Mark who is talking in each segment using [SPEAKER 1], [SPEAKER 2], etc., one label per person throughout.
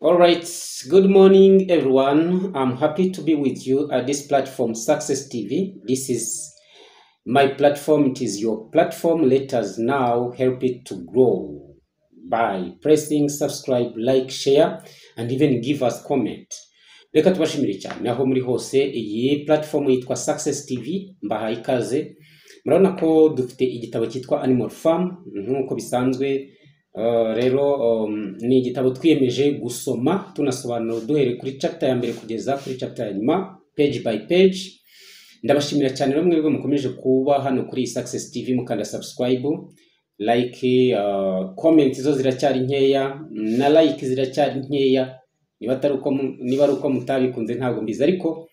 [SPEAKER 1] All right, good morning, everyone. I'm happy to be with you at this platform, Success TV. This is my platform, it is your platform. Let us now help it to grow by pressing subscribe, like, share, and even give us comment. Reka tubashimire cyane aho muri hose. Iyi platform yitwa Success TV, mbahaye ikaze. Murabona ko dufite igitabo cyitwa Animal Farm nk'uko bisanzwe. Rero ni igitabo twiyemeje gusoma tunasobanura duhere kuri chapter ya mbere kugeza kuri chapter ya nyuma, page by page. Ndabashimira cyane rero mwebwe mukomeje kuba hano kuri Success TV, mukanda subscribe, like, comment zo ziracyari nkeya na like ziracyari nkeya. Niba ari uko mutabikunze ntabwo mbizi, ariko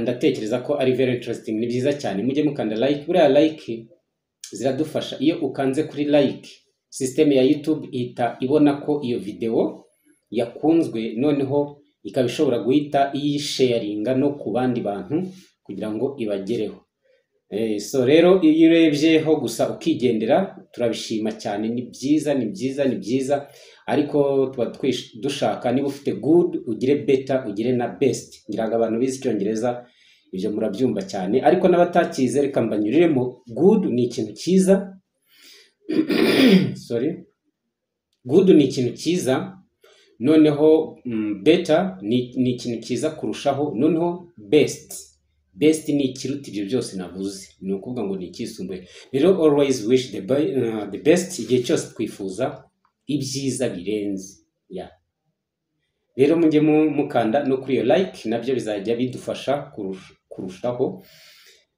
[SPEAKER 1] ndatekereza ko ari very interesting, ni byiza cyane mujye mukanda like. Buriya like ziradufasha. Iyo ukanze kuri like, system ya YouTube ihita ibona ko iyo video yakunzwe, noneho ikabishobora guhita iyisharinga no ku bandi bantu kugira ngo ibagereho. So rero iyo urebyeho gusa ukigendera turabishima cyane, ni byiza, ariko tuba dushaka niba ufite good ugire better ugire na best. Ngira ngo abantu bizi Icyongereza ibyo murabyumva cyane, ariko n'abatakize reka mbanyuriremo. Good ni ikintu cyiza good ni ikintu cyiza, noneho better ni ikintu cyiza kurushaho, noneho best ni ikiruta ibyo byose navuze, ni ukuvuga ngo ni ikisumbuye. Rero always wish the best, igihe cyose twifuza ibyiza birenze. Rero mujye mukanda no kuri iyo like, nabyo bizajya bidufasha kurushaho.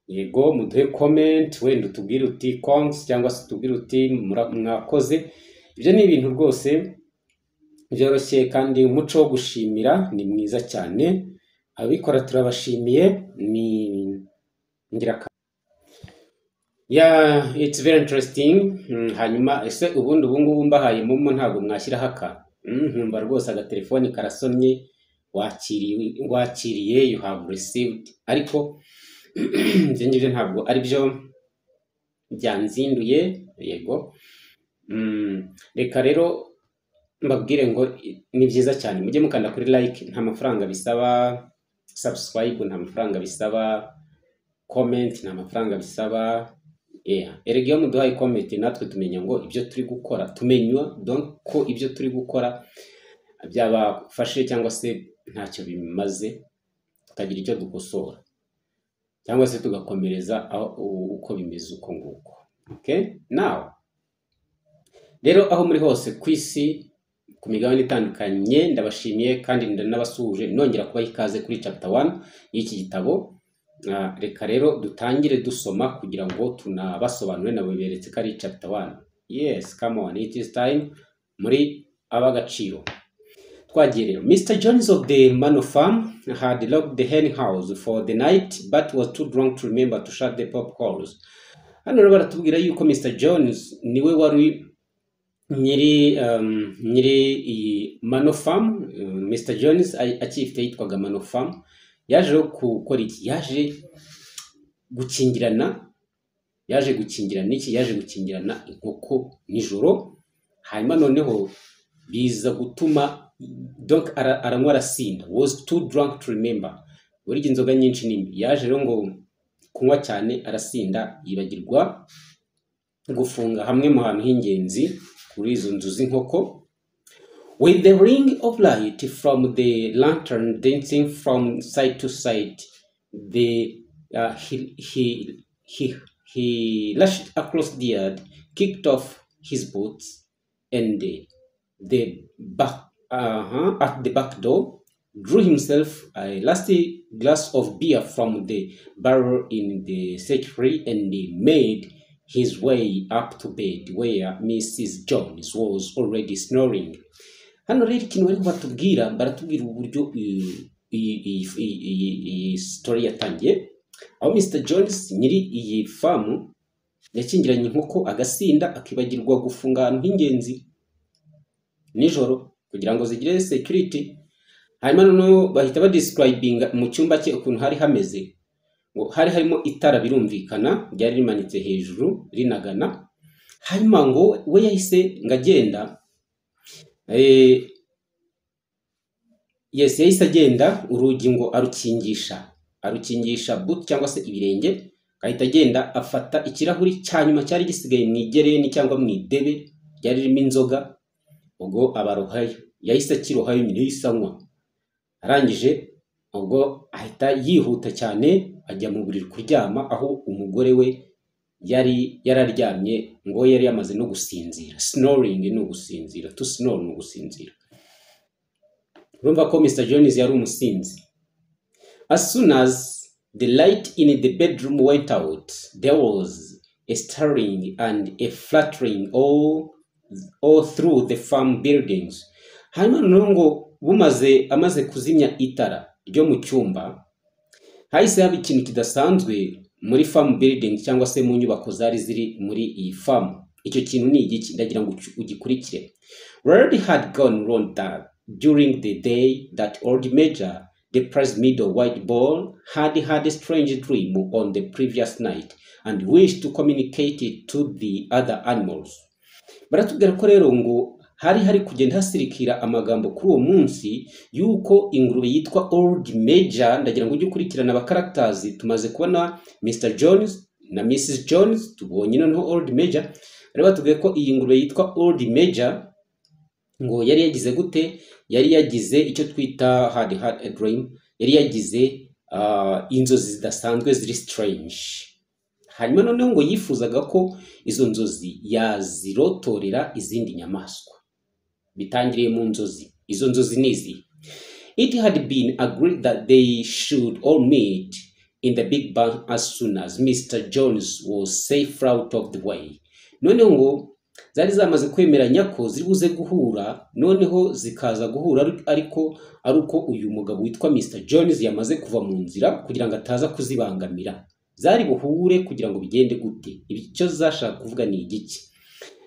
[SPEAKER 1] Yego, muduhe comment, wenda utubwire uti kongs cyangwa se utubwire uti mwakoze. Ibyo ni ibintu rwose byoroshye, kandi umuco wo gushimira ni mwiza cyane. Abikora turabashimiye, ni ngirakamaro. It's very interesting. Hanyuma ese ubundi ubungubu mbahaye momo ntabwo mwashyiraho aka nkumva rwose agatelefoni karasomye, wakiriye, you have received, ariko ibyo ngibyo ntabwo ari byo byanzinduye. Yego, reka rero mbabwire ngo ni byiza cyane mujye mukanda kuri like, nta mafaranga bisaba. Subscribe nta mafaranga bisaba, comment nta mafaranga bisaba. Erega iyo muduhaye comment natwe tumenya ngo ibyo turi gukora, tumenywa donc ko ibyo turi gukora byabafashe cyangwa se ntacyo bimaze, tukagira icyo dukosora cyangwa se tugakomereza uko bimeze uko nguko. Okay, now rero aho muri hose ku isi ku migabane itandukanye ndabashimiye kandi ndanabasuhuje, nongera kubaha ikaze kuri chapter 1 y'iki gitabo. Reka rero dutangire dusoma kugira ngo tunabasobanurire nabo beretse ko ari chapter 1. Yes, come on, it is time muri abagaciro. Twagiye rero. Mr. Jones of the Manor Farm had locked the hen house for the night but was too drunk to remember to shut the pop holes. Hano rero baratubwira yuko Mr. Jones niwe wari nyiri iyi Manor Farm. Mr. Jones akifite yitwaga Manor Farm. Yaje gukora iki? Yaje gukingirana inkoko nijoro. Hanyuma noneho biza gutuma donc aranywa arasinda, was too drunk to remember. Buri inzoga nyinshi nimbi. Yaje rero ngo kunywa cyane arasinda, yibagirwa gufunga hamwe mu hantu h'ingenzi kuri izo nzu z'inkoko. With the ring of light from the lantern dancing from side to side, he lashed across the yard, kicked off his boots, and at the back door, drew himself a lusty glass of beer from the barrel in the secretary, and made his way up to bed where Mrs. Jones was already snoring. Hano rero ikintu bari baratubwira uburyo iyi story yatangiye, aho Mr. Jones nyiri iyi famu yakingiranye inkoko agasinda, akibagirwa gufunga ahantu h'ingenzi nijoro kugira ngo zigire security. Hanyuma noneho bahita badescribinga mu cyumba cye ukuntu hari hameze, ngo hari harimo itara birumvikana ryari rimanitse hejuru rinagana. Hanyuma ngo we yahise ngagenda yes, yahise agenda urugi ngo arukingisha boot cyangwa se ibirenge, ahita agenda afata ikirahuri cyanyuma cyari gisigaye mu igereni cyangwa mu idebe ryari ririmo inzoga, ubwo abarohayo yahise akirohayo nyine yisanywa. Arangije ubwo ahita yihuta cyane ajya mu buriri kuryama, aho umugore we yari yararyamye ngo yari yamaze no gusinzira. Snoring no gusinzira, to snore no gusinzira. Urumva ko Mr. Jones yari umusinzi. As soon as the light in the bedroom went out, there was a stirring and a fluttering all through the farm buildings. Hanyuma nongo amaze kuzimya itara ryo mu cyumba, hahise haba ikintu kidasanzwe muri farm building cyangwa se mu nyubako zari ziri muri iyi farm. Icyo kintu ni igiki? Ndagira ngo ugikurikire. Word had gone round that during the day that old Major, the prize middle white ball, had had a strange dream on the previous night and wished to communicate it to the other animals. Baratubwira ko rero ngo hari kugenda hasirikira amagambo kuri uwo munsi yuko ingurube yitwa Old Major. Ndagira ngo ujye ukurikirana aba characters. Tumaze kubona Mr. Jones na Mrs. Jones, tubonye noneho Old Major. Rero batubwiye ko iyi ngurube yitwa Old Major ngo yari yagize gute? Yari yagize icyo twita had a dream, yari yagize inzozi zidasanzwe ziri strange. Hanyuma noneho ngo yifuzaga ko izo nzozi yazirotorera izindi nyamaswa. Bitangiriye mu nzozi. Izo nzozi nizi: it had been agreed that they should all meet in the big barn as soon as Mr. Jones was safe out of the way. Noneho ngo zari zamaze kwemeranya ko ziri buze guhura, noneho zikaza guhura ariko aruko uyu mugabo witwa Mr. Jones yamaze kuva mu nzira kugira ngo ataza kuzibangamira. Zari buhure kugira ngo bigende gute? Icyo zashaka kuvuga ni igiki?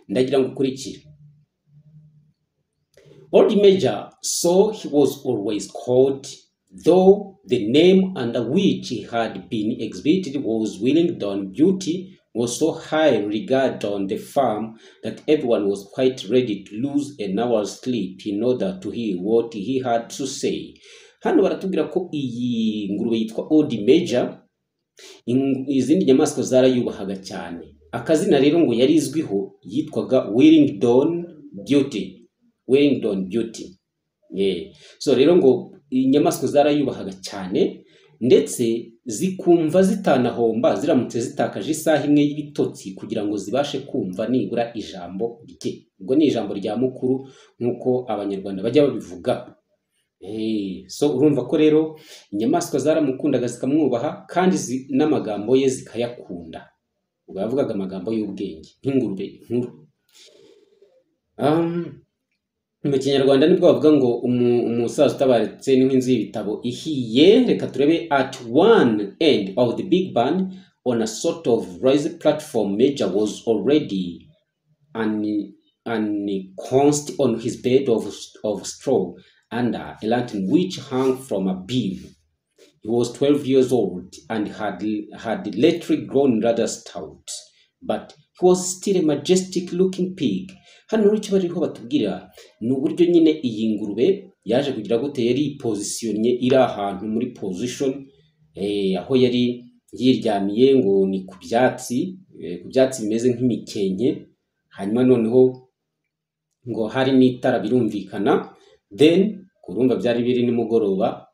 [SPEAKER 1] Ndagira ngo ukurikire. Old Major, so he was always called, though the name under which he had been exhibited was Willingdon Beauty, was so high regard on the farm that everyone was quite ready to lose an hour's sleep in order to hear what he had to say. Hano baratubwira ko iyi ngurube yitwa Old Major, izindi nyamaswa zarayubahaga cyane. Akazina rero ngo yari izwiho yitwaga Willingdon Beauty. Willingdon Beauty. So rero ngo inyamaswa zarayubahaga cyane, ndetse zikumva zitanahomba ziramutse zitakaje isaha imwe y'ibitotsi kugira ngo zibashe kumva nibura ijambo rye. Ubwo ni ijambo rya mukuru nkuko abanyarwanda bajya babivuga. So urumva ko rero inyamaswa zaramukundaga zikamwubaha kandi n'amagambo ye zikayakunda. Ubwo yavugaga amagambo y'ubwenge nk'ingurube nkuru. Mu Kinyarwanda nibwo bavuga ngo umusaza utabaretse n'inzu y'ibitabo ihiye. Reka turebe. At one end of the big barn, on a sort of raised platform, Major was already ensconced on his bed of straw under a lantern which hung from a beam. He was 12 years old and had lately grown rather stout, but he was still a majestic looking pig. Hano rero icyo bariho batubwira ni uburyo nyine iyi ngurube yaje kugira gute, yari positionnye iri ahantu muri position aho yari yiryamiye ngo ni ku byatsi bimeze nk'imikenke. Hanyuma noneho ngo hari n'itara birumvikana. Then kurumva byari biri nimugoroba.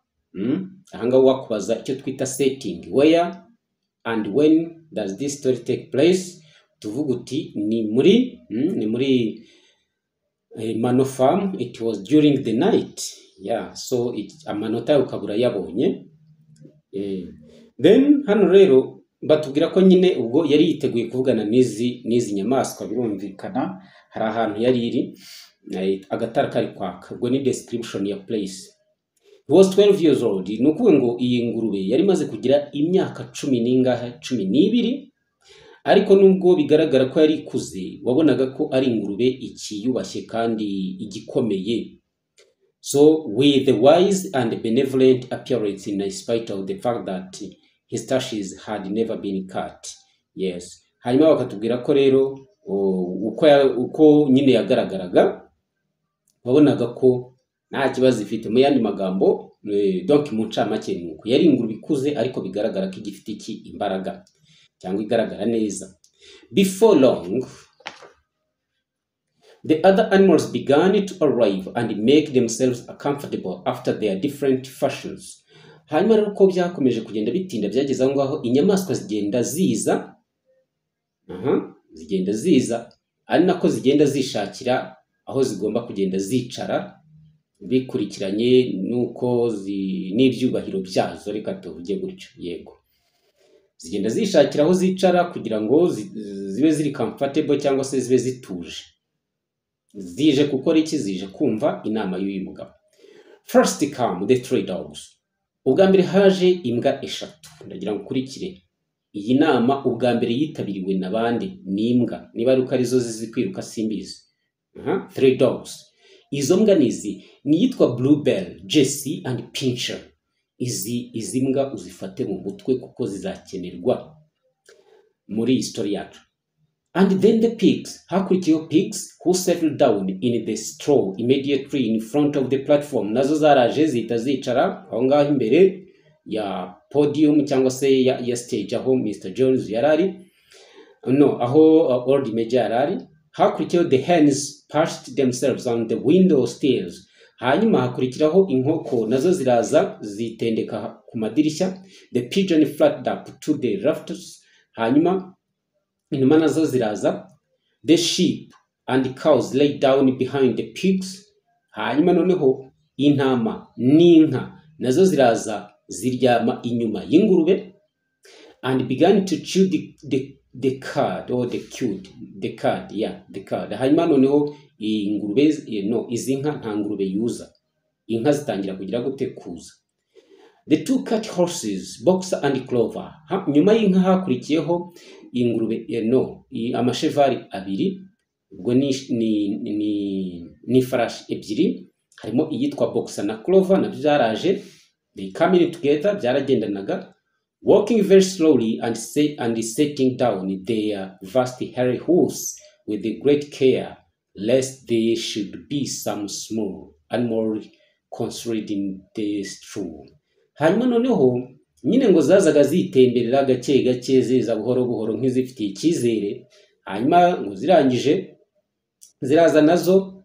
[SPEAKER 1] Ahangaho wakubaza icyo twita setting, where and when does this story take place? Tuvuga uti ni muri Mano Farm. It was during the night. So amanota ukabura yabonye. Then hano rero batubwira ko nyine ubwo yari yiteguye kuvugana n'izi nyamaswa birumvikana. Hari ahantu yari iri agatara kari kwaka. Ubwo ni description ya place. He was 12 years old. Nukuvuga ngo iyi ngurube yari maze kugira imyaka 12. Ariko nubwo bigaragara ko yari ikuze, wabonaga ko ari ingurube ikiyubashye kandi igikomeye. So with the wise and benevolent appearance in spite of the fact that his tushes had never been cut. Yes. Hanyuma bakatubwira ko rero uko nyine yagaragaraga, wabonaga ko nta kibazo ifite. Mu yandi magambo donc mu ncamake nuko yari ingurube ikuze ariko bigaragara ko igifite iki imbaraga cyangwa igaragara neza. Before long, the other animals began to arrive and make themselves comfortable after their different fashions. Hanyuma rero uko byakomeje kugenda bitinda byageze aho ngaho inyamaswa zigenda ziza zigenda ziza ari nako zigenda zishakira aho zigomba kugenda zicara bikurikiranye nuko n'ibyubahiro byazo, reka tuvuge gutyo. Yego, zigenda zishakira aho zicara kugira ngo zibe ziri comfortable cyangwa se zibe zituje. Zije gukora iki? Zije kumva inama y'uyu mugabo. First come the three dogs. Ubwa mbere haje imbwa eshatu. Ndagira ngo ukurikire iyi nama. Ubwa mbere yitabiriwe n'abandi n'imbwa, niba ari uko arizo zizi kwiruka simbizi. Three dogs. Izo mbwa nizi niyitwa Bluebell, Jessie and Pincher. Izi mbwa uzifate mu mutwe kuko zizakenerwa muri history yacu. And then the pigs, hakurikiyeho pigs who settled down in the straw immediately in front of the platform. Nazo zaraje zihita zicara aho ngaho imbere ya podium cyangwa se ya stage aho Mr. Jones yarari, aho Old Major yarari. Hakurikiyeho the hens perched themselves on the window sills. Hanyuma hakurikiraho inkoko nazo ziraza zitendeka ku madirishya. The pigeon flapped up to the rafters. Hanyuma inuma nazo ziraza. The sheep and cows lay down behind the pigs. Hanyuma noneho intama n'inka nazo ziraza ziryama inyuma y'ingurube. And began to chew the cud or the cud. Hanyuma noneho ingurube izi nka nta ngurube yuza, inka zitangira kugira gute kuza. The two cart horses, Boxer and Clover. Nyuma y'inka hakurikiyeho ingurube amashevari abiri, ubwo ni farashi ebyiri, harimo iyitwa Boxer na Clover nabyo byaraje. They coming together, byaragendanaga. Walking very slowly and setting down their vast hairy hoofs with a great care, lest there should be some small animal concealed in the straw. Hanyuma noneho nyine ngo zazaga zitemberera gake gake ziza buhoro buhoro nk'izifitiye icyizere. Hanyuma ngo zirangije ziraza nazo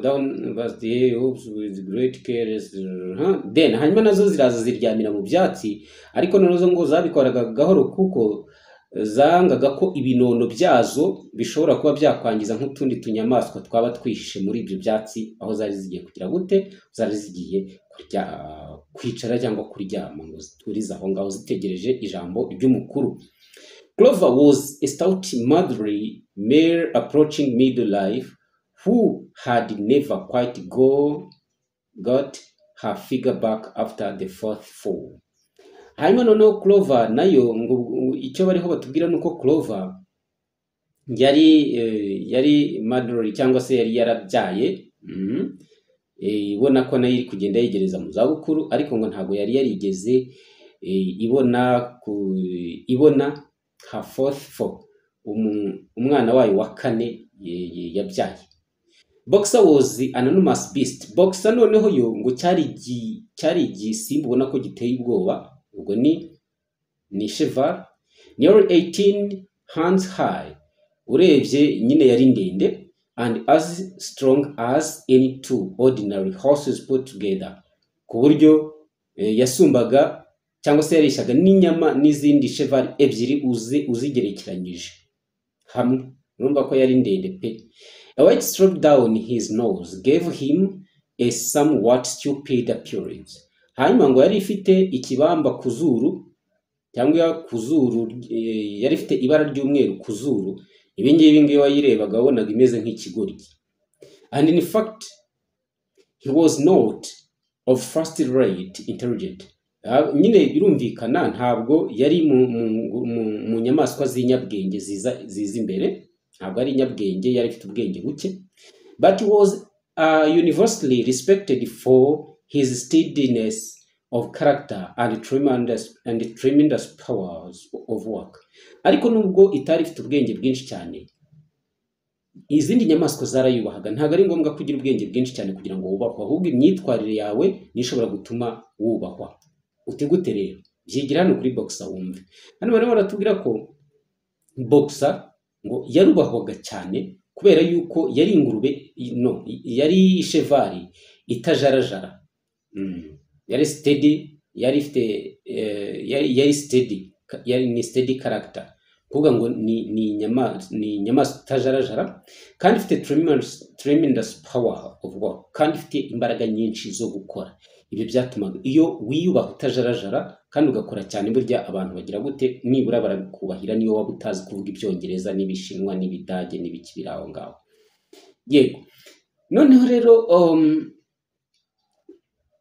[SPEAKER 1] down was the hoops with great care. Then hanyuma nazo ziraza ziryamira mu byatsi, ariko nazo ngo zabikoraga gahoro kuko zangaga ko ibinono byazo bishobora kuba byakwangiza nk'utundi tunyamaswa twaba twihishe muri ibyo byatsi aho zari zigiye kugira gute, zari zigiye kwicara cyangwa kuryama ngo ziturize aho ngaho zitegereje ijambo ry'umukuru. Clover was a stout motherly mare approaching middle life, who had never quite got her figure back after the fourth fall. Hanyuma noneho Clover nayo ngo icyo bariho batubwira nuko Clover yari motherly cyangwa se yari yarabyaye, ibona ko nayo iri kugenda yegereza mu zabukuru, ariko ngo ntago yari yarigeze ibona her fourth fall, umwana wayo wa kane yabyaye. Boxer was an anonymous beast. Boxer noneho yo ngo cyari igisimba ubona ko giteye ubwoba, ubwo ni cheval, nearly 18 hands high, urebye nyine yari ndende, and as strong as any two ordinary horses put together, ku buryo yasumbaga cyangwa se yarishaga n'inyama n'izindi cheval ebyiri uzigerekeranyije hamwe. Urumva ko yari ndende pe. A white stroke down his nose gave him a somewhat stupid appearance. Hanyuma ngo yari ifite ikibamba ku zuru, cyangwa ku zuru yari ifite ibara ry'umweru ku zuru. Ibi ngibi wayirebaga wabonaga imeze nk'ikigoryi. And in fact he was not of first rate intelligent. Nyine birumvikana ntabwo yari mu nyamaswa z'inyabwenge ziza imbere, ntabwo ari nyabwenge, yari ifite ubwenge buke. But he was universally respected for his steadiness of character and tremendous powers of work. Ariko nubwo itari ifite ubwenge bwinshi cyane, izindi nyamaswa zarayubahaga. Ntabwo ari ngombwa kugira ubwenge bwinshi cyane kugira ngo wubahwe, ahubwo imyitwarire yawe nishobora gutuma wubahwa. Utegute rero byigira hano kuri Boxer wumve. Hano barimo baratubwira ko Boxer ngo yarubahwaga cyane kubera yuko yari ingurube, no, yari cheval itajarajara. Yari steady, yari ifite yari steady, yari ni steady character. Kuvuga ngo ni inyamaswa itajarajara kandi ifite tremendous power of work, kandi ifite imbaraga nyinshi zo gukora. Ibyo byatumaga iyo wiyubaha utajarajara kandi ugakora cyane, burya abantu bagira gute, nibura barabikubahira niyo waba utazi kuvuga ibyongereza n'ibishinwa n'ibidage n'ibikibira aho ngaho. Yego, noneho rero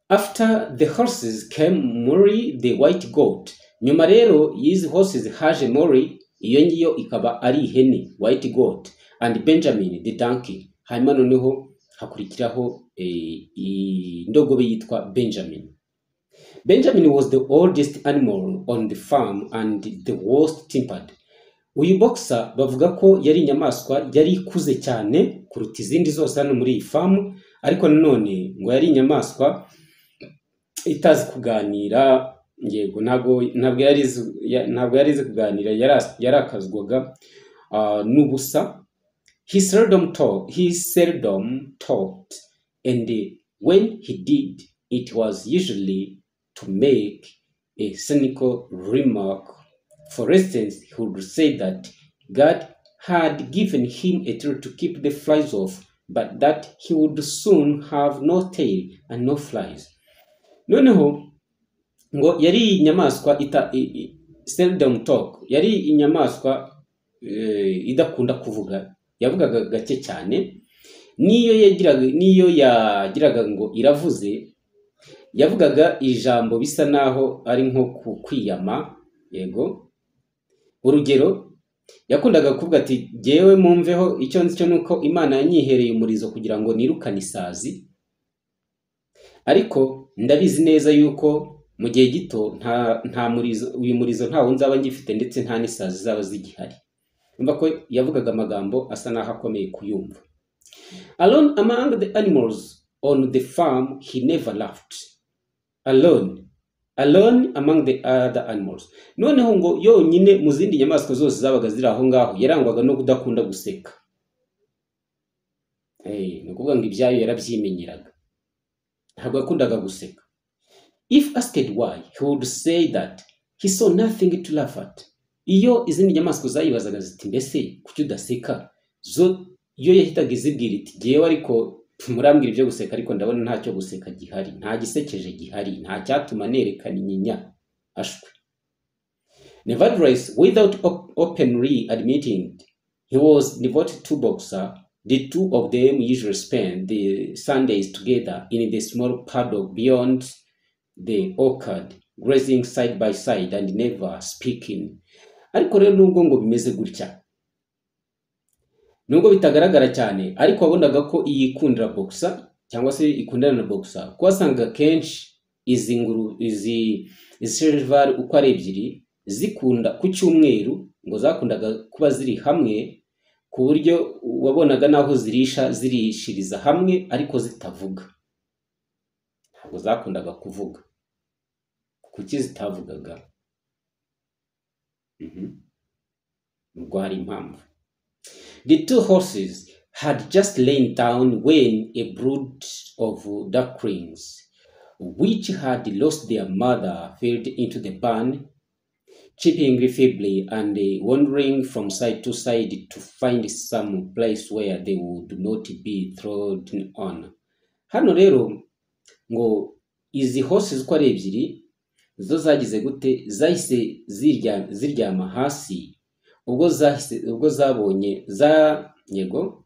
[SPEAKER 1] after the horses came Mori the white goat. Nyuma rero y'izi horses haje Mori, iyo ngiyo ikaba ari ihene, white goat, and Benjamin the donkey. Hanyuma noneho hakurikiraho indogobe yitwa Benjamin. Benjamin was the oldest animal on the farm and the worst tempered. Uyu Boxer bavuga ko yari inyamaswa yari ikuze cyane kuruta izindi zose hano muri iyi farm, ariko nanone ngo yari inyamaswa itazi kuganira. Yego, ntabwo yari izi kuganira, yarakazwaga n'ubusa. He seldom talked, and when he did, it was usually to make a cynical remark. For instance, he would say that God had given him a tail to keep the flies off, but that he would soon have no tail and no flies. Noneho ngo yari inyamaswa seldom talk, yari inyamaswa idakunda kuvuga, yavugaga gake cyane. Niyo yagiraga ngo iravuze, yavugaga ijambo bisa naho ari nko kwiyama. Yego, urugero yakundaga kuvuga ati, "Jewe mumveho, icyo nzi cyo nuko Imana yanyihereye umurizo kugira ngo nirukane isazi, ariko ndabizi neza yuko mu gihe gito nta murizo, uyu murizo ntawo nzaba ngifite, ndetse nta n'isazi zaba zigihari." Umva ko yavugaga amagambo asa naho akomeye kuyumva. Alone among the animals on the farm he never laughed. Alone among the other animals. Noneho ngo yonyine mu zindi nyamaswa zose zabaga ziri aho ngaho yarangwaga no kudakunda guseka. Ni ukuvuga ngo ibyayo yarabyimenyeraga, ntabwo yakundaga guseka. If asked why, he would say that he saw nothing to laugh at. Iyo izindi nyamaswa zayibazaga ziti, "Mbese kuki udaseka?" zo iyo yahitaga izibwira iti, "Jewe ariko murambwira ibyo guseka, ariko ndabona ntacyo guseka gihari, nta gisekeje gihari, nta cyatuma nerekana inyinya ashwe." Nevertheless, without openly admitting he was devoted to Boxer, the two of them usually spent the Sundays together in the small paddock beyond the orchard, grazing side by side and never speaking. Ariko rero nubwo ngo bimeze gutya, nubwo bitagaragara cyane, ariko wabonaga ko iyikundira Boxer cyangwa se ikundana na Boxer, ko wasanga kenshi izi cheval uko ari ebyiri zikunda ku cyumweru, ngo zakundaga kuba ziri hamwe, ku buryo wabonaga naho zirishiriza hamwe ariko zitavuga. Ntabwo zakundaga kuvuga. Kuki zitavugaga? Ubwo hari impamvu. The two horses had just lain down when a brood of ducklings, which had lost their mother, fell into the barn, chirping feebly and wandering from side to side to find some place where they would not be trodden on. Hano rero ngo izi horses uko ari ebyiri zo zagize gute, zahise ziryama hasi ubwo zabonye yego,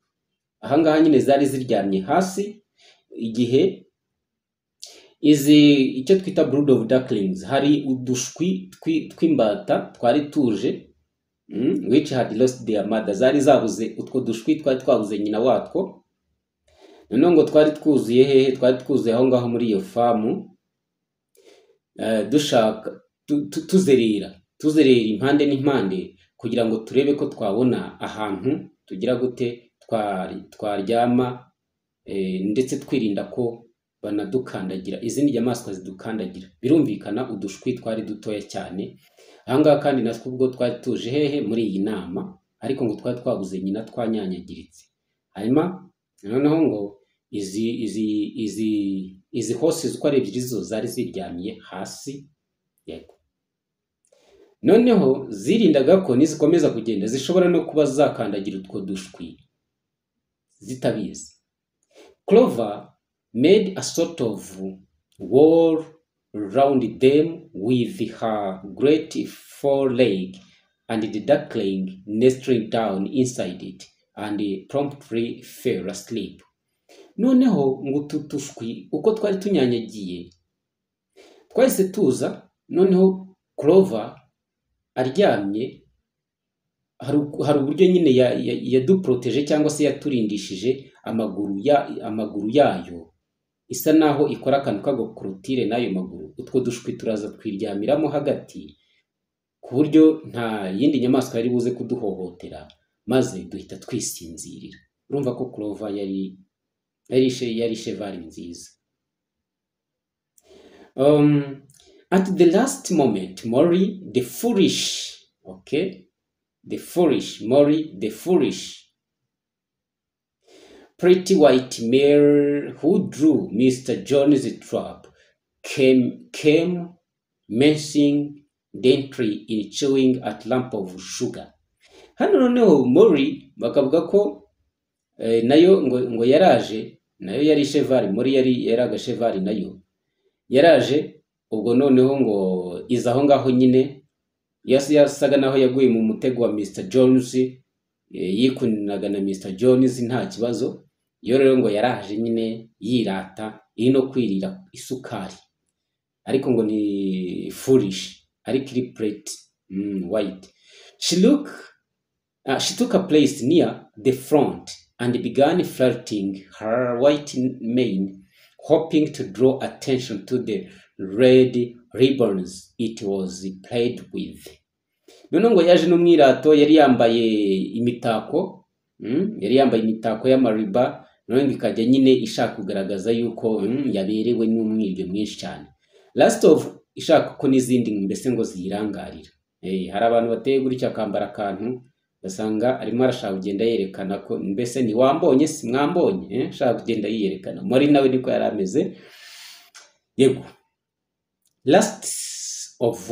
[SPEAKER 1] ahangaha nyine zari ziryamye hasi igihe icyo twita brood of ducklings, hari udushwi tw'imbata twari tuje, which had lost their mother, zari zabuze utwo dushwi twari twabuze nyina watwo. Noneho ngo twari twuzuye hehe? Twari twuzuye aho ngaho muri iyo famu, dushaka tuzerera impande n'impande kugira ngo turebe ko twabona ahantu tugira gute twaryama ndetse twirinda ko banadukandagira, izindi nyamaswa zidukandagira. Birumvikana udushwi twari dutoya cyane. Ahangaha kandi natwe ubwo twari tuje hehe muri iyi nama, ariko ngo twari twabuze nyina twanyanyagiritse. Hanyuma noneho ngo izi horses uko ari ebyiri zo zari ziryamiye hasi. Yego, noneho zirindaga ko nizikomeza kugenda zishobora no kuba zakandagira utwo dushwi zitabizi. Clover made a sort of wall around them with her great foreleg, and the duckling nestling down inside it and promptly fell asleep. Noneho ngo tutushwi uko twari tunyanyagiye twahise tuza. Noneho Clover aryamye, hari uburyo nyine yaduproteje cyangwa se yaturindishije amaguru yayo, isa naho ikora akantu k'agakorotire n'ayo maguru. Utwo dushwi turaza twiryamiramo hagati ku buryo nta yindi nyamaswa yari buze kuduhohotera, maze duhita twisinzirira. Urumva ko Clover yari cheval nziza. At the last moment, Maury the foolish, Maury the foolish, pretty white mare who drew Mr. Jones's trap came messing daintily in chewing at lump of sugar. Hano noneho Maury bakavuga ko nayo ngo yaraje, nayo yari cheval. Maury yari agacheval, nayo yaraje. Ubwo noneho ngo izaho ngaho nyine yasaga naho yaguye mu mutego wa Mr. Jones, yikuninaga na Mr. Jones nta kibazo. Yo rero ngo yaraje nyine yirata, iri no kwirira isukari, ariko ngo ni foolish, ariko iri pretty white. She took a place near the front and began flirting her white mane, hoping to draw attention to the red ribbons it was played with. Noneho ngo yaje n'umwirato, yari yambaye imitako, y'amariba, noneho ikajya nyine ishaka kugaragaza yuko yaberewe n'umwiryo mwinshi cyane. Last of ishaka ko n'izindi mbese ngo ziyirangarira. Hari abantu bateye gutya akambara akantu basanga arimo arashaka kugenda yerekana ko mbese ni wambonye si mwambonye, ashaka kugenda yiyerekana. Muri nawe niko yari ameze. Yego. Last of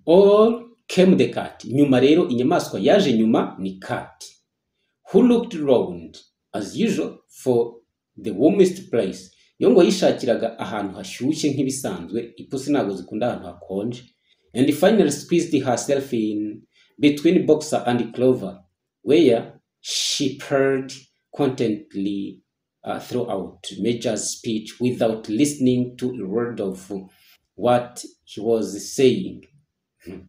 [SPEAKER 1] all came the cat. Nyuma rero inyamaswa yaje nyuma ni cat, who looked round as usual for the warmest place. Yo ngo yishakiraga ahantu hashyushye nk'ibisanzwe, ipusi ntago zikunda ahantu hakonje. And finally squeezed herself in between Boxer and Clover, where she purred contentedly throughout Major's speech without listening to a word of what he was saying.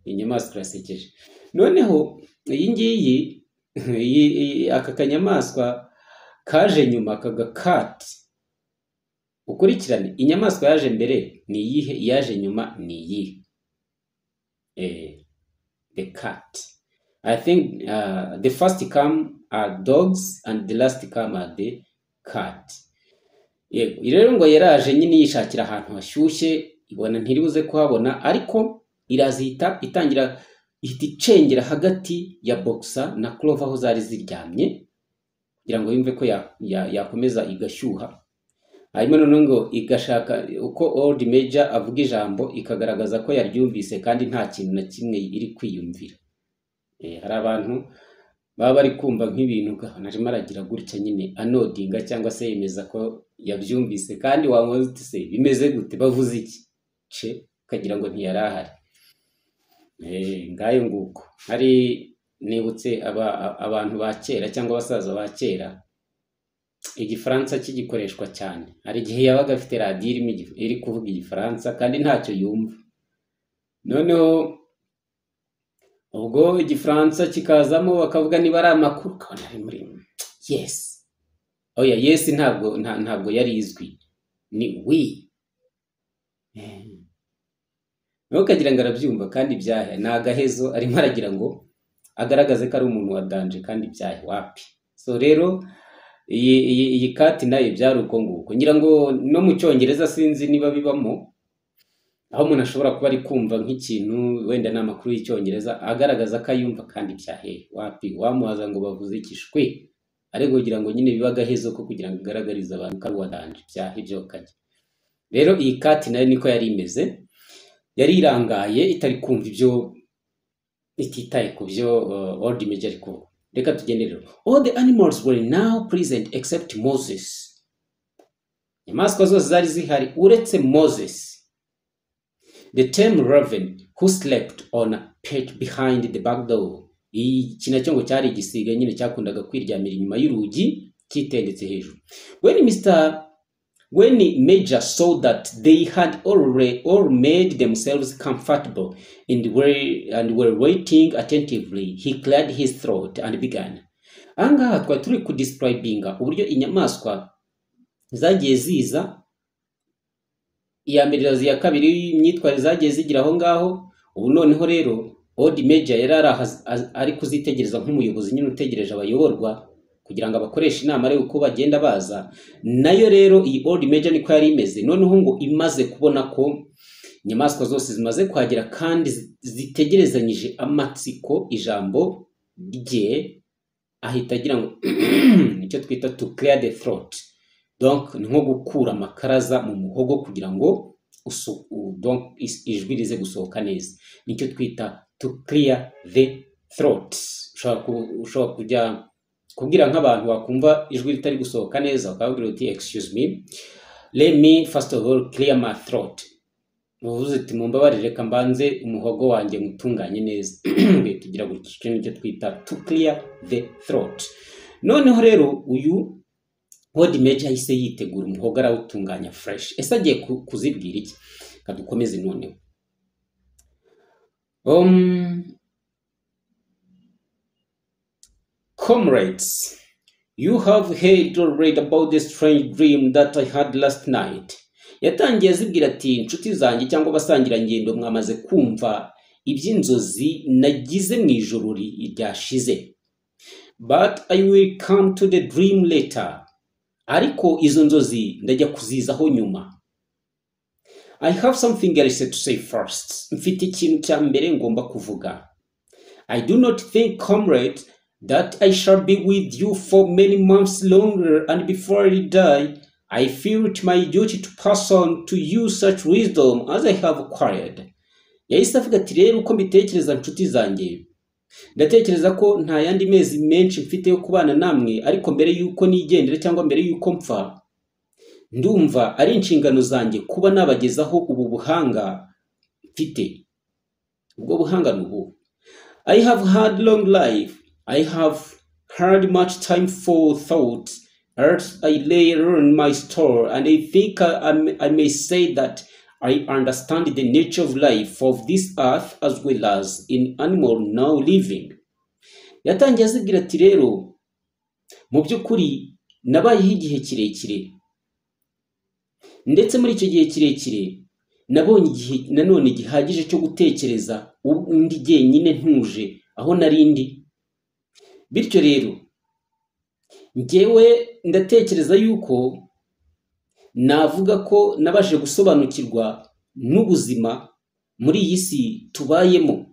[SPEAKER 1] Inyamaswa irasekeje. Noneho iyi ngiyi aka kanyamaswa kaje nyuma, kaga cat. Ukurikirane inyamaswa yaje mbere ni iyihe, yaje nyuma ni iyihe? The cat. I think the first come are dogs and the last come are the cat. Yego, rero ngo yaraje nyine yishakira ahantu hashyushye, ibona ntiribuze kuhabona, ariko irazita itangira ihita icengera hagati ya Boxer na Clover aho zari ziryamye, kugira ngo yumve ko yakomeza igashyuha. Hanyuma noneho ngo igashaka uko Old Major avuga ijambo ikagaragaza ko yaryumvise kandi nta kintu na kimwe iri kwiyumvira. Hari abantu baba bari kumva nk'ibintu arimo aragira gutya nyine anodinga cyangwa se yemeza ko yabyumvise, kandi wamubaza uti se bimeze gute, bavuze iki? Kagira ngo ntiyari ahari. Ngayo nguko. Hari nibutse abantu ba kera cyangwa abasaza ba kera, igifaransa kigikoreshwa cyane. Hari igihe yabaga afite radio iri kuvuga igifaransa kandi ntacyo yumva. Noneho ubwo igifaransa kikazamo bakavuga niba ari amakuru, kabona ari muri yes. Oya, yes ntabwo yari izwi, ni we. Naho kagira ngo arabyumva kandi byahe, ni agahezo arimo aragira ngo agaragaze ko ari umuntu wa danje kandi byahe wapi. So rero iyi kati nayo byari uko nguko, ngira ngo no mu cyongereza sinzi niba bibamo, aho umuntu ashobora kuba ari kumva nk'ikintu wenda n'amakuru y'icyongereza agaragaza ko ayumva kandi byahe wapi wamubaza ngo bavuze ikishwe, ariko kugira ngo nyine biba agahezo ko kugira ngo igaragarize abantu ko ari wadanje byahe ibyo kajya. Rero iyi kati nayo niko yari imeze, yari irangaye itari kumva ibyo ititaye ku byo Old Major ariko. Reka tugende rero. All the animals were now present except Moses. Inyamaswa zose zari zihari uretse Moses. The tame raven who slept on a perch behind the back door. Iki nacyo ngo cyari igisiga nyine cyakundaga kwiryamira inyuma y'urugi kitendetse hejuru. When Major saw that they had all made themselves comfortable and were waiting attentively, he cleared his throat and began. Angaha twari turi kudescribinga uburyo inyamaswa zagiye ziza, iya mbere ya kabiri imyitwarire zagiye zigira aho ngaho. Ubu noneho rero Old Major yari ari kuzitegereza nk'umuyobozi nyine utegereje abayoborwa kugira ngo abakoresha inama rero uko bagenda baza. Nayo rero iyi Old Major niko yari imeze, noneho ngo imaze kubona ko inyamaswa zose zimaze kuhagera kandi zitegerezanyije amatsiko ijambo rye, ahita agira ngo nicyo twita to clear the throat. Donc ni nko gukura amakaraza mu muhogo kugira ngo donc ijwi rize gusohoka neza, nicyo twita to clear the throat. Ushobora kujya kubwira nk'abantu wakumva ijwi ritari gusohoka neza ukabwira uti excuse me, let me first of all clear my throat. Uvuze ati mumbabarire reka mbanze umuhogo wanjye mutunganye neza. Tugira gutyo nicyo twita to clear the throat. Noneho rero uyu Old Major yahise yitegura umuhogo arawutunganya fresh. Ese agiye kuzibwira iki? Kadukomeze noneho. Comrades, you have heard already about the strange dream that I had last night. Yatangiye azibwira ati inshuti zanjye cyangwa basangira ngendo mwamaze kumva iby'inzozi nagize mu ijoro ryashize. But I will come to the dream later. Ariko izo nzozi ndajya kuzizaho nyuma. I have something else to say first. Mfite ikintu cya mbere ngomba kuvuga. I do not think, comrade, that I shall be with you for many months longer, and before I die, I feel it my duty to pass on to you such wisdom as I have acquired. Yahise avuga ati rero uko mbitekereza nshuti zanjye, ndatekereza ko nta yandi mezi menshi mfite yo kubana namwe, ariko mbere yuko nigendera cyangwa mbere yuko mpfa, ndumva ari inshingano zanjye kuba nabagezaho ubu buhanga mfite. Ubwo buhanga nubu. I have had long life. I have had much time for thought as I lay on my store, and I think I may say that I understand the nature of life of this earth as well as in animal now living. Yatangiye azibwira ati rero mu by'ukuri nabayeho igihe kirekire, ndetse muri icyo gihe kirekire nabonye igihe nanone gihagije cyo gutekereza undi jyenyine ntuje aho narindi. Bityo rero njyewe ndatekereza yuko navuga ko nabashe gusobanukirwa n'ubuzima muri iyi si tubayemo.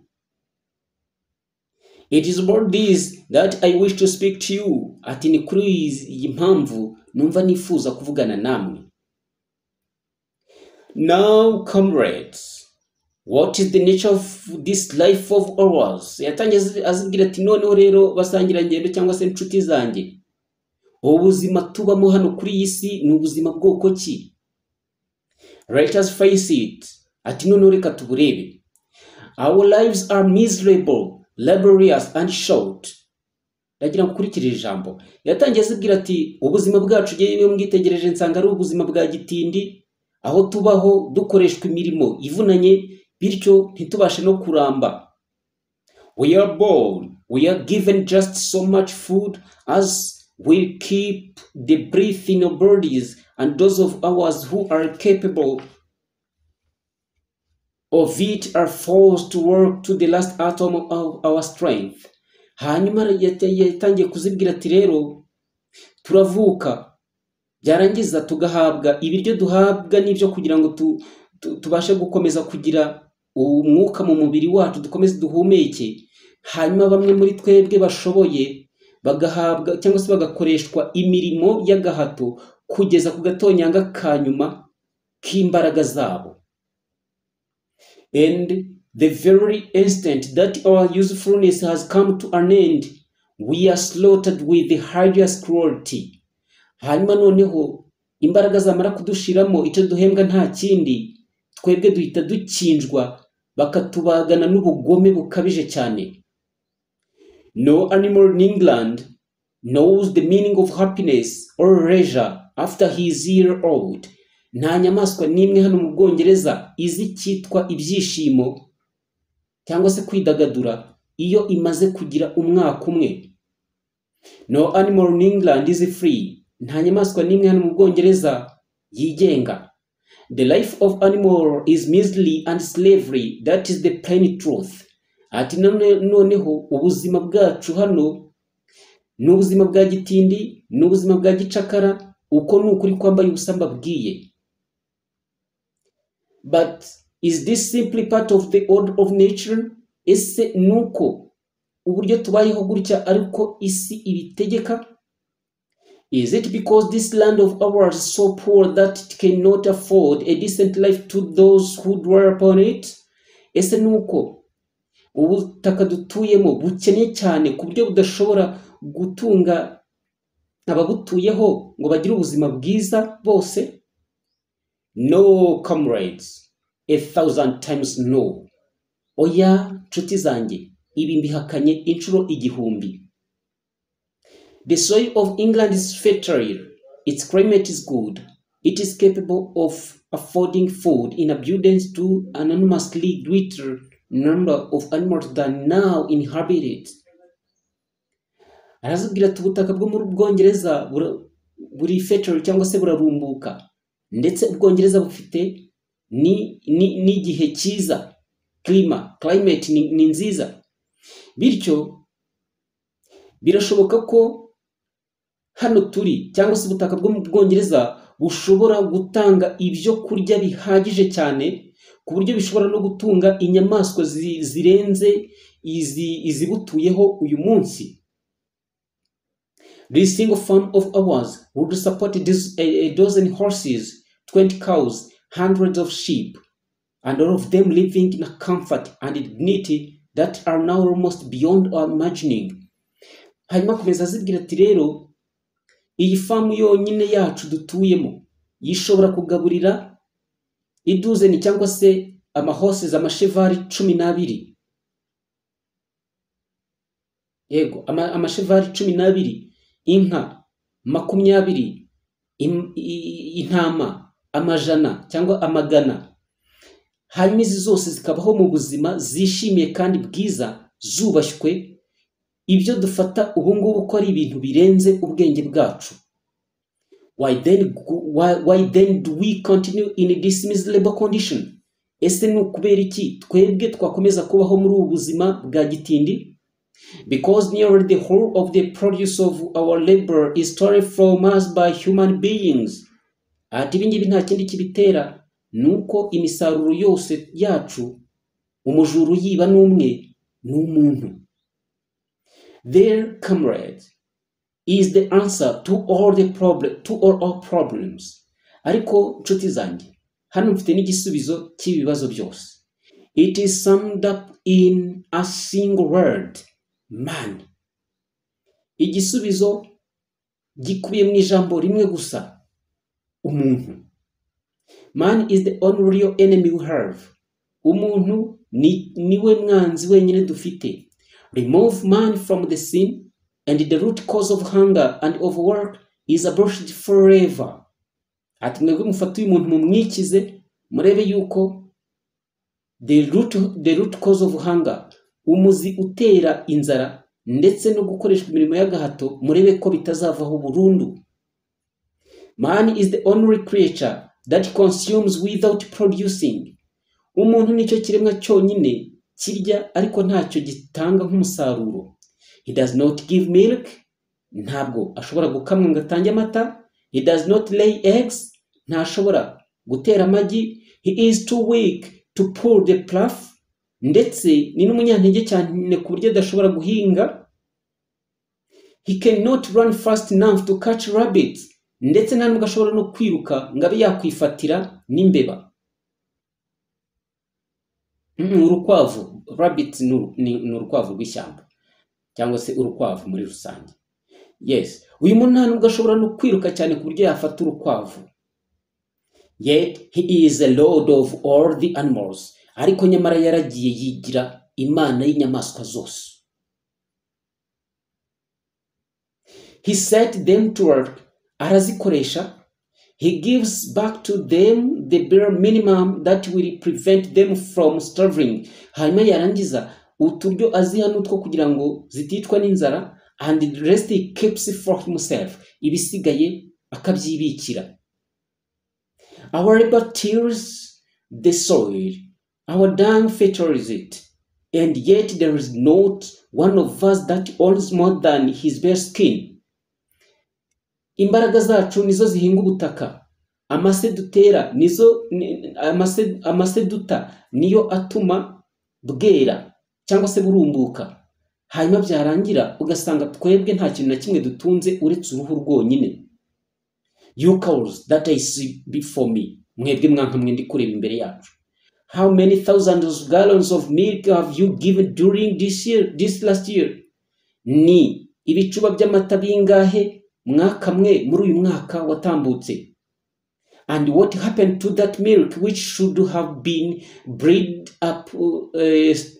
[SPEAKER 1] It is about this that I wish to speak to you. Ati ni kuri iyi mpamvu numva nifuza kuvugana namwe. Now, comrades, what is the nature of this life of ours? Yatangiye azibwira ati noneho rero basangira ngendo cyangwa se inshuti zanjye, ubuzima tubamo hano kuri iyi si ni ubuzima bwoko ki? Let us face it. Ati noneho reka tuburebe. Our lives are miserable, laborious and short. Ndagira gukurikira ijambo. Yatangiye azibwira ati ubuzima bwacu yewe mwitegereje nsanga ari ubuzima bwa gitindi, aho tubaho dukoreshwa imirimo ivunanye bityo ntitubashe no kuramba. We are born, we are given just so much food as will keep the breath in our bodies, and those of ours who are capable of it are forced to work to the last atom of our strength. Hanyuma yatangiye kuzibwira ati rero turavuka byarangiza tugahabwa ibiryo duhabwa n'ibyo kugira ngo tubashe gukomeza kugira umwuka mu mubiri wacu, dukomeze duhumeke. Hanyuma bamwe muri twebwe bashoboye bagahabwa cyangwa se bagakoreshwa imirimo y'agahato kugeza ku gatonyanga ka nyuma k'imbaraga zabo. And the very instant that our usefulness has come to an end, we are slaughtered with the highest cruelty. Hanyuma noneho imbaraga zamara kudushiramo, icyo duhembwa nta kindi, twebwe duhita dukinjwa bakatubagana n'ubugome bukabije cyane. No animal in England knows the meaning of happiness or leisure after he is year old. Nta nyamaswa n'imwe hano mu Bwongereza izi cyitwa ibyishimo cyangwa se kwidagadura iyo imaze kugira umwaka umwe. No animal in England is free. Nta nyamaswa n'imwe hano mu Bwongereza yigenga. The life of animal is misery and slavery. That is the plain truth. Ati noneho ubuzima bwacu hano n'ubuzima bwa gitindi n'ubuzima bwa gicakara, uko n'ukuri kwambaye ubusamba bwiye. But is this simply part of the order of nature? Ese nuko uburyo tubayeho gutya ariko isi ibitegeka? Is it because this land of ours is so poor that it cannot afford a decent life to those who dwell upon it? Ese nuko ubutaka dutuyemo bukennye cyane ku buryo budashobora gutunga ababutuyeho ngo bagire ubuzima bwiza bose? No, comrades, 1,000 times no. Oya nshuti zanjye, ibi mbihakanye inshuro igihumbi. The soil of England is fertile. Its climate is good. It is capable of affording food in abundance to an enormously greater number of animals than now inhabit it. Arazubwira ati ubutaka bwo muri Bwongereza buri fertile cyangwa se burarumbuka, ndetse Ubwongereza bufite n'igihe cyiza, climate ni nziza. Bityo birashoboka ko hano turi cyangwa se ubutaka bwo mu Bwongereza bushobora gutanga ibyo kurya bihagije cyane ku buryo bishobora no gutunga inyamaswa zirenze izibutuyeho uyu munsi. This single farm of ours would support a dozen horses, 20 cows, hundreds of sheep, and all of them living in a comfort and dignity that are now almost beyond our imagining. Hanyuma komeza azibwira ati rero iyi famu yonyine yacu dutuyemo yishobora kugaburira iduzeni cyangwa se amahoses amashevari 12. Yego, amashevari 12, inka 20, intama amajana cyangwa amagana. Hanyuma izi zose zikabaho mu buzima zishimiye kandi bwiza, zubashywe. Ibyo dufata ubu ngubu ko ari ibintu birenze ubwenge bwacu. Why then do we continue in this miserable condition? Ese ni ukubera iki twebwe twakomeza kubaho muri ubu buzima bwa gitindi? Because nearly the whole of the produce of our labor is stolen from us by human beings. Ati ibingibi nta kindi kibitera nuko imisaruro yose yacu umujuru yiba n'umwe n'umuntu. There, comrades, is the answer to all our problems. Ariko nshuti zanjye, hano mfite n'igisubizo cy'ibibazo byose. It is summed up in a single word, man. Igisubizo gikubiye mu ijambo rimwe gusa, umuntu. Man is the only real enemy we have. Umuntu niwe mwanzi wenyine dufite. Remove man from the scene, and the root cause of hunger and of work is abolished forever. Ati mwebwe mufata uyu muntu mumwikize, murebe yuko the root cause of hunger, umuzi utera inzara ndetse no gukoreshwa imirimo y'agahato, murebe ko bitazavaho burundu. Man is the only creature that consumes without producing. Umuntu nicyo kiremwa cyonyine kirya ariko ntacyo gitanga nk'umusaruro. He does not give milk, ntabwo ashobora gukamwa ngo atange amata. He does not lay eggs, ntashobora gutera amagi. He is too weak to pull the plough, ndetse ni n'umunyantege cyane ku buryo adashobora guhinga. He cannot run fast enough to catch rabbits, ndetse nta nubwo ashobora no kwiruka ngo abe yakwifatira n'imbeba. Urukwavu, rabbit ni urukwavu rw'ishyamba cyangwa se urukwavu muri rusange. Yes, uyu muntu nta nubwo ashobora no kwiruka cyane ku buryo yafata urukwavu. Yet he is a lord of all the animals, ariko nyamara yaragiye yigira imana y'inyamaswa zose. He set them to work, arazikoresha. He gives back to them the bare minimum that will prevent them from starving. Hanyuma yarangiza uturyo aziha n'utwo kugira ngo ziticwa n'inzara, and the rest he keeps for himself. Ibisigaye akabyibikira. Our labor tills the soil, our dung fertilizes it, and yet there is not one of us that owns more than his bare skin. Imbaraga zacu nizo zihinga ubutaka, amase dutera amase duta niyo atuma bwera cyangwa se burumbuka. Hanyuma byarangira ugasanga twebwe nta kintu na kimwe dutunze uretse uruhu rwonyine. You cows that I see before me, mwebwe mwanka mwe ndi kureba imbere yacu. How many thousands of gallons of milk have you given during this last year? Ni ibicuba by'amata bingahe mwakamwe muri uyu mwaka watambutse? And what happened to that milk which should have been bred up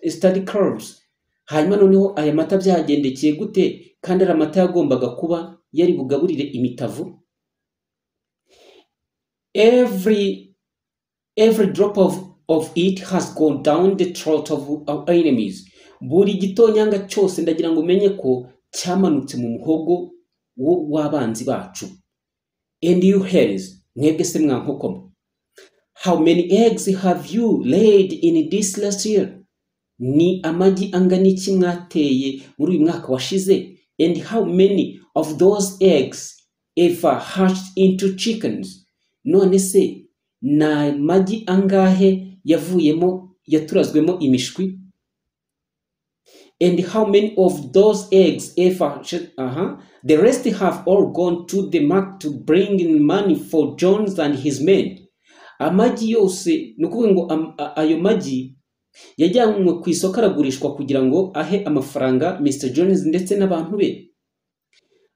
[SPEAKER 1] study curves? Hanyuma noneho aya mata byagendekeye gute kandi ari amata yagombaga kuba yari bugaburire imitavu? Every drop of it has gone down the throat of our enemies. Buri gitonyanga cyose ndagira ngo umenye ko cyamanutse mu muhogo w'abanzi bacu. And you hairs, mwebwe se mwankoko, how many eggs have you laid in this last year? Ni amagi angana iki mwateye muri uyu mwaka washize? And how many of those eggs ever hatched into chickens? None se na magi angahe yaturazwemo imishwi? And how many of those eggs ever the rest have all gone to the market to bring in money for Jones and his men. Amagi yose nukuvuga ngo ayo magi yajyanwe ku isoko aragurishwa kugira ngo ahe amafaranga Mr. Jones ndetse n'abantu be.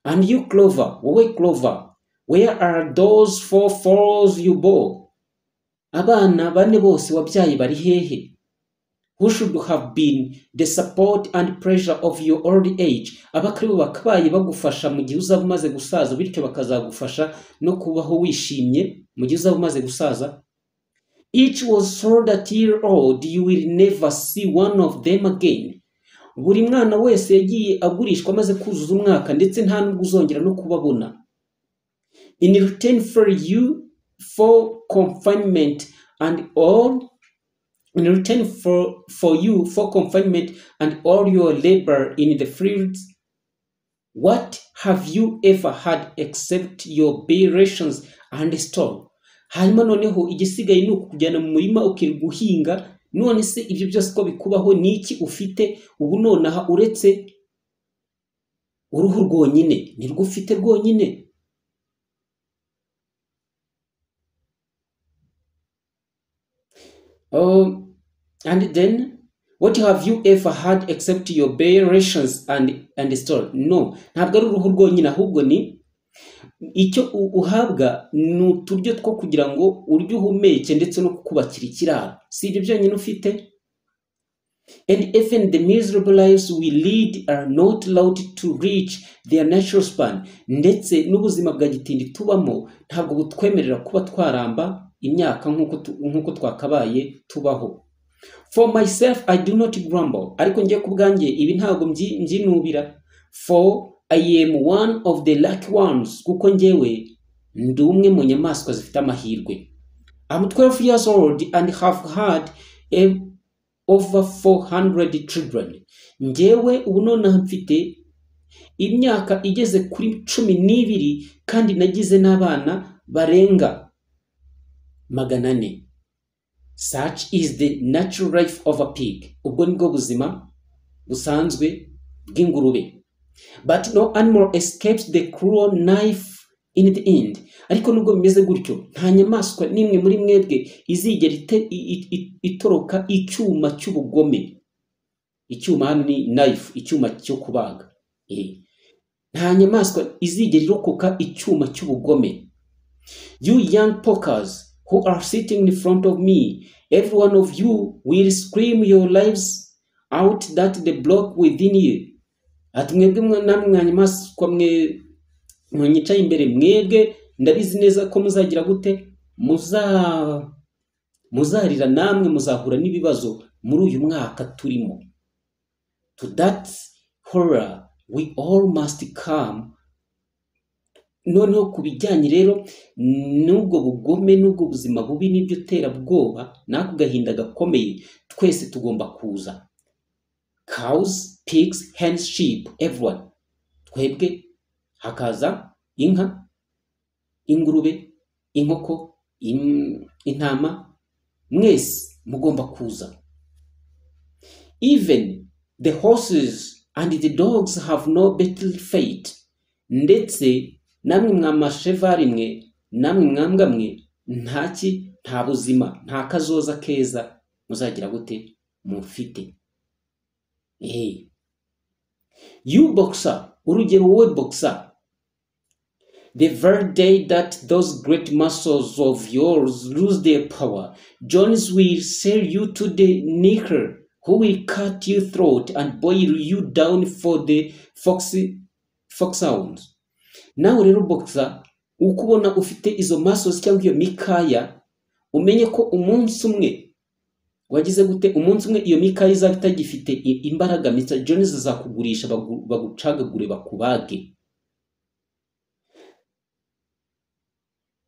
[SPEAKER 1] And you Clover, wowe Clover, where are those 4 foals you bore? Abana bane bose wabyaye bari hehe? Who should have been the support and pressure of your old age? Abakribo bakabaye bagufasha mu gihe uzaba umaze gusaza, bityo bakazagufasha no kubaho wishimye mu gihe uzaba umaze gusaza. Each was sold at year old, you will never see one of them again. Buri mwana wese yagiye agurishwa maze kuzuza umwaka, ndetse nta nubwo uzongera no kubabona. In return for you for confinement and all your labor in the fields, what have you ever had except your bare rations and store? Hanyuma noneho igisigaye ni ukujyana mu murima ukiguhinga. None se ibyo byose ko bikubaho niki ufite ubu nonaha uretse uruhu rwonyine? Ni rwo ufite rwonyine. And then what have you ever had except your bare rations and store? No, ntabwo ari uruhu rwonyine, ahubwo ni icyo uhabwa n'uturyo two kugira ngo uryo uhumeke ndetse no kubakira ikiraro. Si ibyo byonyine ufite. And even the miserable lives we lead are not allowed to reach their natural span. Ndetse n'ubuzima bwa gitindi tubamo ntabwo butwemerera kuba twaramba imyaka nkuko twakabaye tubaho. For myself I do not grumble. Ariko ngiye kubwanjye ibi ntabwo mbyinubira. For I am one of the lucky ones. Kuko ngewe ndi umwe mu nyamaswa zifite amahirwe. I'm 12 years old and have had over 400 children. Ngewe ubu none mfite imyaka igeze kuri 12 kandi nagize n'abana barenga 400. Such is the natural life of a pig. Ubwo nibwo buzima busanzwe bw'ingurube. But no animal escapes the cruel knife in the end. Ariko nubwo bimeze gutyo, nta nyamaswa nimwe muri mwebwe izigera itoroka icyuma cy'ubugome. Icyuma hano ni knife, icyuma cyo kubaga. Nta nyamaswa izigera irokoka icyuma cy'ubugome. You young pokers who are sitting in front of me, every one of you will scream your lives out that the block within you. Ati mwebwe namwe nyamaswa mwicaye imbere, mwebwe ndabizi neza ko muzagira gute, muzarira namwe muzahura n'ibibazo muri uyu mwaka turimo. To that horror we all must come. Noneho kubijyanye rero n'ubwo bugome n'ubwo buzima bubi n'ibyo terabwoba n'ako gahinda gakomeye, twese tugomba kuza. Cows, pigs, hens, sheep, everyone. Twebwe hakaza inka, ingurube, inkoko, intama, mwese mugomba kuza. Even the horses and the dogs have no better fate. Ndetse namwe mwamashevari mwe, namwe mwambwa mwe, nta buzima, nta kazoza keza muzagira gute mufite. You boxer, urugero wowe boxer, the very day that those great muscles of yours lose their power, Jones will sell you to the knicker who will cut your throat and boil you down for the foxhounds. Nawe rero boxer, ukubona ufite izo muscles cyangwa iyo mikaya, umenye ko umunsi umwe wagize gute, umunsi umwe iyo mikaya izaba itagifite imbaraga, Mr. Jones azakugurisha bagucagagure bakubage.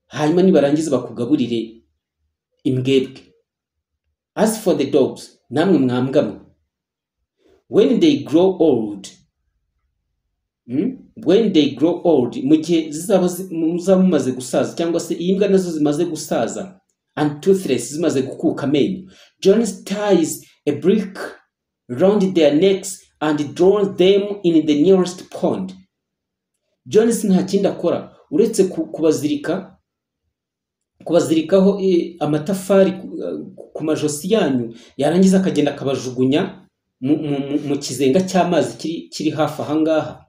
[SPEAKER 1] Hanyuma nibarangiza bakugaburire imbwebwe. As for the dogs, namwe mwambwamwe, when they grow old, mu gihe zizaba mumaze gusaza, cyangwa se imbwa nazo zimaze gusaza, and toothless, zimaze gukuka amenyo, Jones ties a brick round their necks and draws them in the nearest pond. Jones nta kindi akora uretse kubazirikaho amatafari ku majosi yanyu, yarangiza akagenda akabajugunya mu kizenga cy'amazi kiri hafi ahangaha.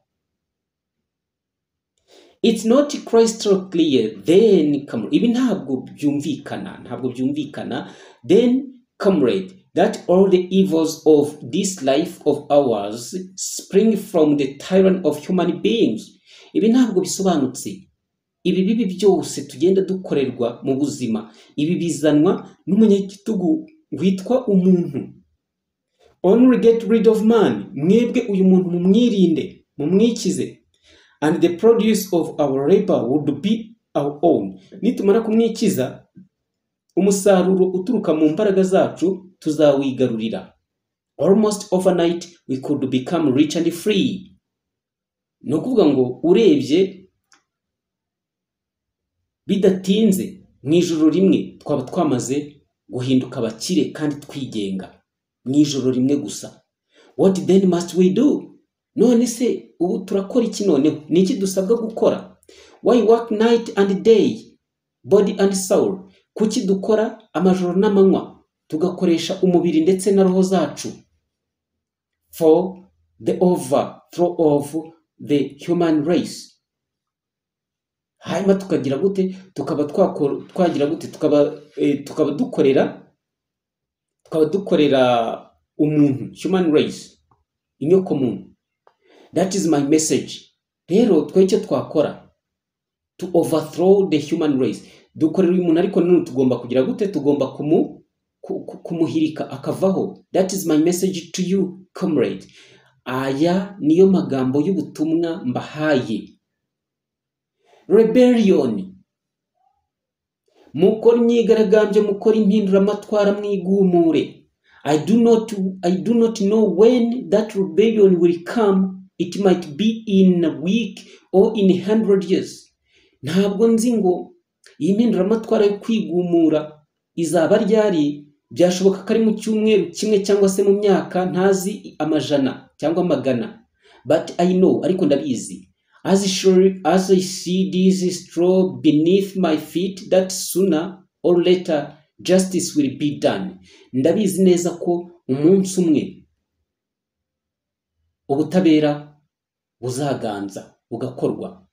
[SPEAKER 1] It's not crystal clear, then comrade, ibi ntabwo byumvikana, then comrade, that all the evils of this life of ours spring from the tyranny of human beings. Ibi ntabwo bisobanutse. Ibi bibi byose tugenda dukorerwa mu buzima, ibi bizanwa n'umunyagitugu witwa umuntu. Only get rid of man, mwebwe uyu muntu mumwirinde, mumwikize. And the produce of our labor would be our own. Nitumara kumwikiza, umusaruro uturuka mu mbaraga zacu tuzawigarurira. Almost overnight we could become rich and free. No kuvuga ngo urebye bidatinze mu ijoro rimwe twaba twamaze guhinduka abakire kandi twigenga mu ijoro rimwe gusa. What then must we do? None se ubu turakora iki noneho? Niki dusabwa gukora? Why work night and day, body and soul? Kuki dukora amajoro n'amanywa tugakoresha umubiri ndetse na roho zacu? For the overthrow of the human race. Hanyuma tukagira gute? Twagira gute? Tukaba dukorera umuntu, human race, inyoko muntu. That is my message. Rero twecyo twakora to overthrow the human race. Dukorera umuntu, ariko none tugomba kugira gute? Tugomba kumuhirika akavaho. That is my message to you, comrade. Aya niyo magambo y'ubutumwa mbahaye. Rebellion. Mukora imyigaragambyo, mukora impinduramatwara, mwigumure. I do not know when that rebellion will come it might be in a week or in 100 years. Ntabwo nzi ngo iyi mpinduramatwara yo kwigumura izaba ryari, byashoboka ko ari mu cyumweru kimwe cyangwa se mu myaka ntazi amajana cyangwa magana. But I know, ariko ndabizi, as I see this straw beneath my feet, that sooner or later justice will be done. Ndabizi neza ko umunsi umwe ubutabera buzaganza bugakorwa.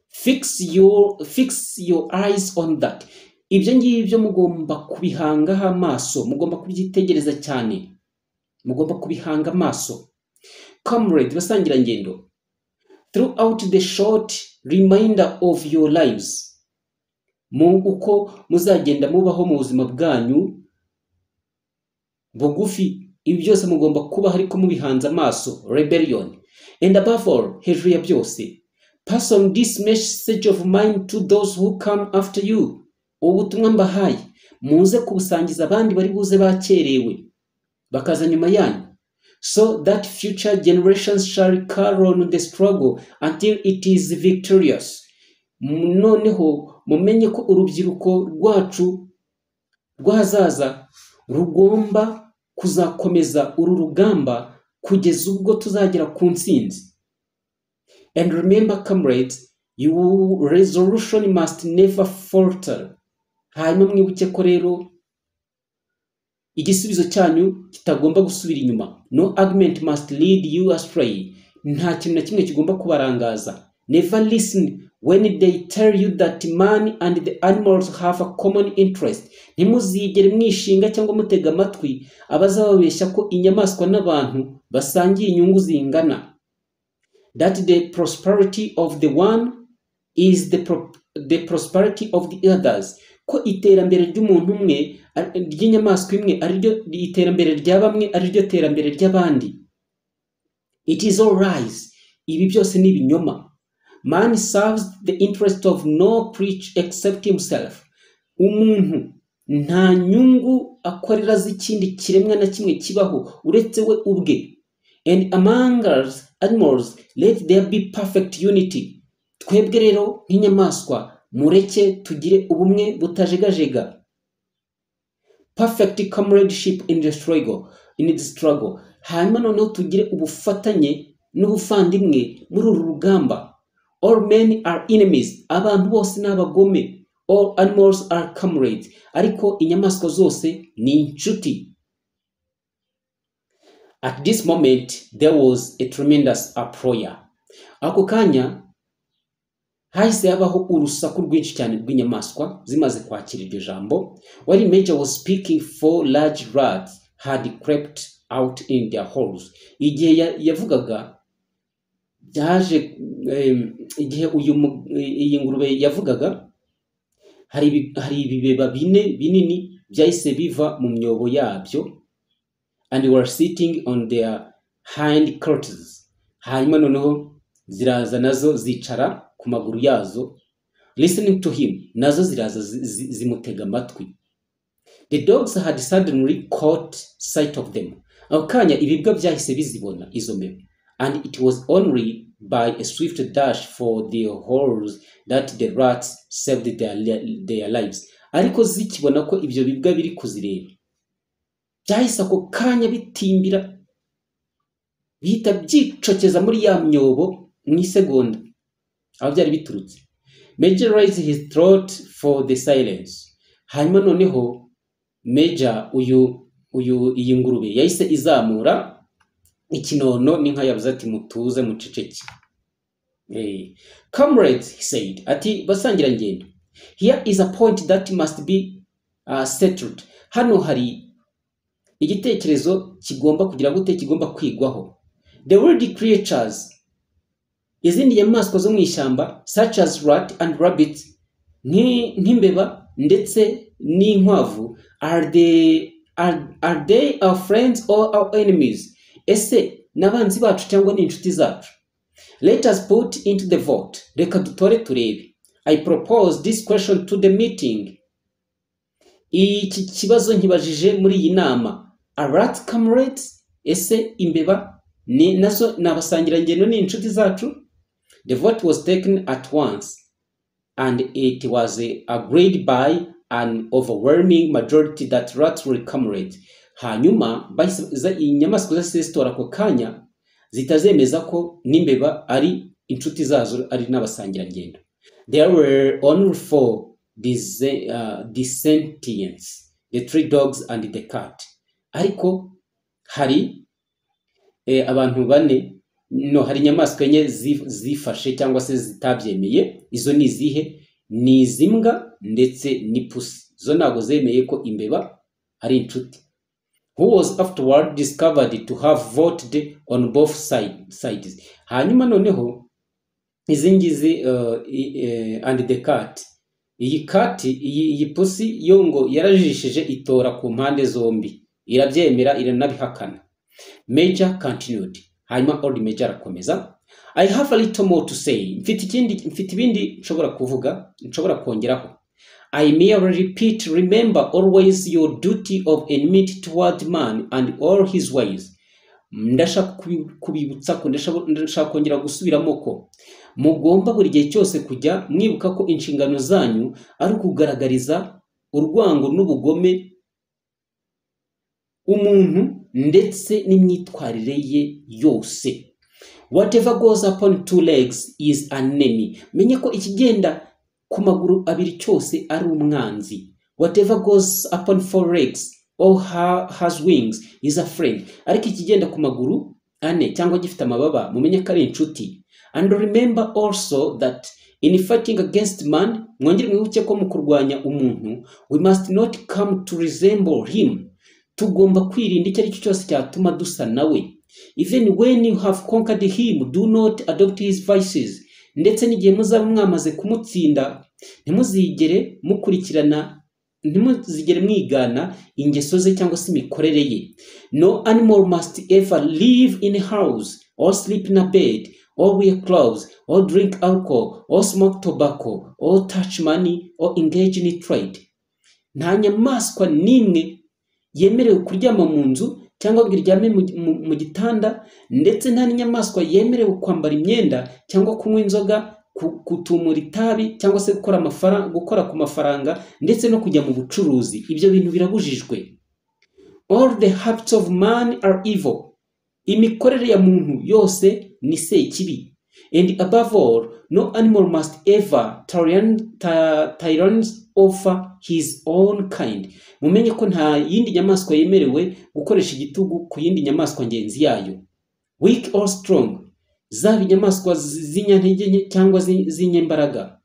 [SPEAKER 1] Fix your eyes on that. Ibyo ngibyo mugomba kubihangaho amaso, mugomba kubyitegereza cyane, mugomba kubihanga amaso. Comrade basangira ngendo, throughout the short remainder of your lives, uko muzagenda mubaho mu buzima bwanyu bugufi, ibi byose mugomba kuba ariko mubihanze amaso. Rebellion. And above all, hejuru ya byose, pass on this message of mine to those who come after you. Ubutumwa mbahaye muze kubusangiza abandi bari buze bakerewe bakaza nyuma yanyu, so that future generations shall carry on the struggle until it is victorious. Noneho mumenye ko urubyiruko rwacu rwazaza rugomba kuzakomeza uru rugamba kugeza ubwo tuzagera ku ntsinzi. And remember, comrades, your resolution must never falter. Hanyuma mwibuke ko rero igisubizo cyanyu kitagomba gusubira inyuma. No argument must lead you astray. Nta kintu na kimwe kigomba kubarangaza. Never listen when they tell you that man and the animals have a common interest. Ntimuzigere mwishinga cyangwa mutega amatwi abazababeshya ko inyamaswa n'abantu basangiye inyungu zingana. That the prosperity of the one is the prosperity of the others. Ko iterambere ry'umuntu umwe ry'inyamaswa imwe ari ryo iterambere rya bamwe ari ryo terambere ry'abandi. It is all lies. Ibi byose ni ibinyoma. Man serves the interest of no creature except himself. Umuntu nta nyungu akorera z'ikindi kiremwa na kimwe kibaho uretse we ubwe. And among us animals let there be perfect unity. Twebwe rero nk'inyamaswa mureke tugire ubumwe butajegajega. Perfect comradeship in the struggle. Hanyuma noneho tugire ubufatanye n'ubuvandimwe muri uru rugamba. All men are enemies. Abantu bose ni abagome. All animals are comrades. Ariko inyamaswa zose ni inshuti. At this moment there was a tremendous uproar. Ako kanya hahise habaho urusaku rwinshi cyane rw'inyamaswa zimaze kwakira iryo jambo. While Major was speaking, 4 large rats had crept out in their holes. Igihe yavugaga byaje igihe iyi ngurube yavugaga hari ibibeba binini byahise biva mu myobo yabyo, and were sitting on their hind quarters. Hanyuma noneho ziraza nazo zicara ku maguru yazo, listening to him. Nazo ziraza zimutega amatwi. The dogs had suddenly caught sight of them. Akanya ibibwa byahise bizibona izo mbeba, and it was only by a swift dash for the holes that the rats saved their lives. Ariko zikibona ko ibyo bibwa biri kuzireba, byahise ako kanya bitimbira bihita byicokeza muri ya myobo mu isegonda aho byari biturutse. Major raised his throat for the silence. Hanyuma noneho Major iyi ngurube yahise izamura ikinono n'inka yavuze ati mutuze muceceke. Comrades, he said, ati basangira ngendo, here is a point that must be settled. Hano hari igitekerezo kigomba kugira gute kigomba kwigwaho. The wild creatures, izindi nyamaswa zo mu ishyamba, such as rat and rabbit, nk'imbeba ndetse n'inkwavu, are they our friends or our enemies? Ese n'abanzi bacu cyangwa n'inshuti zacu? Let us put into the vote. Reka dutore turebe. I propose this question to the meeting. Iki kibazo nkibajije muri iyi nama. Are rats comrades? Ese imbeba ni nazo nabasangirangendo ni inshuti zacu. The vote was taken at once and it was agreed by an overwhelming majority that rats will comrade. Hanyuma inyamaswa zose zitora ako kanya zitazemeza ko n'imbeba ari inshuti zazo ari n'abasangirangendo. There were only 4 dissentients, the 3 dogs and the cat. Ariko hari abantu bane, no, hari inyamaswa enye zifashe cyangwa se zitabyemeye. Izo ni izihe? Ni izimbwa ndetse n'ipusi. Zo ntago zemeye ko imbeba ari inshuti. Who was afterward discovered to have voted on both sides. Hanyuma noneho izi ngizi and the cat, iyi pusi yo ngo yarajishije itora ku mpande zombi, irabyemera iranabihakana. Major continued. Hanyuma Old Major arakomeza. I have a little more to say. Mfite ibindi nshobora kuvuga, nshobora kongeraho. I merely repeat, remember always your duty of enmity toward man and all his ways. Ndashaka kubibutsa ko ndashaka kongera gusubiramo ko mugomba buri gihe cyose kujya mwibuka ko inshingano zanyu ari kugaragariza urwango n'ubugome umuntu ndetse n'imyitwarire ye yose. Whatever goes upon 2 legs is an enemy. Menye ko ikigenda ku maguru abiri cyose ari umwanzi. Whatever goes upon 4 legs or has wings is a friend. Ariko ikigenda ku maguru ane cyangwa gifite amababa mumenye ko ari inshuti. And remember also that in fighting against man, mwongere mwibuke ko mu kurwanya umuntu, we must not come to resemble him. Tugomba kwirinda icyo ari cyo cyose cyatuma dusa nawe. Even when you have conquered him, do not adopt his vices. Ndetse n'igihe muzaba mwamaze kumutsinda, ntimuzigere mwigana ingeso ze cyangwa se imikorere ye. No animal must ever live in a house or sleep in a bed or wear clothes or drink alcohol or smoke tobacco or touch money or engage in trade. Nta nyamaswa n'imwe yemerewe kuryama mu nzu cyangwa ngo iryame mu gitanda, ndetse nta n'inyamaswa yemerewe kwambara imyenda cyangwa kunywa inzoga, kutumura itabi cyangwa se gukora ku mafaranga ndetse no kujya mu bucuruzi. Ibyo bintu birabujijwe. All the habits of man are evil. Imikorere ya muntu yose ni sekibi. And above all, no animal must ever tyrants over his own kind. Mumenye ko nta yindi nyamaswa yemerewe gukoresha igitugu ku yindi nyamaswa ngenzi yayo. Weak or strong, zaba inyamaswa z'inyantege cyangwa z'inyembaraga.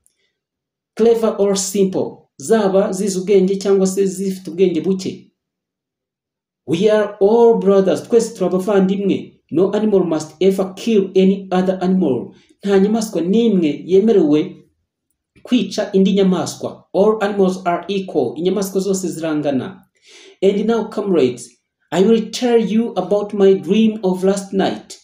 [SPEAKER 1] Clever or simple, zaba zizi ubwenge cyangwa se zifite ubwenge buke. We are all brothers. Twese turabavandimwe. No animal must ever kill any other animal. Nta nyamaswa n'imwe yemerewe kwica indi nyamaswa. All animals are equal. Inyamaswa zose zirangana. And now, comrades, I will tell you about my dream of last night.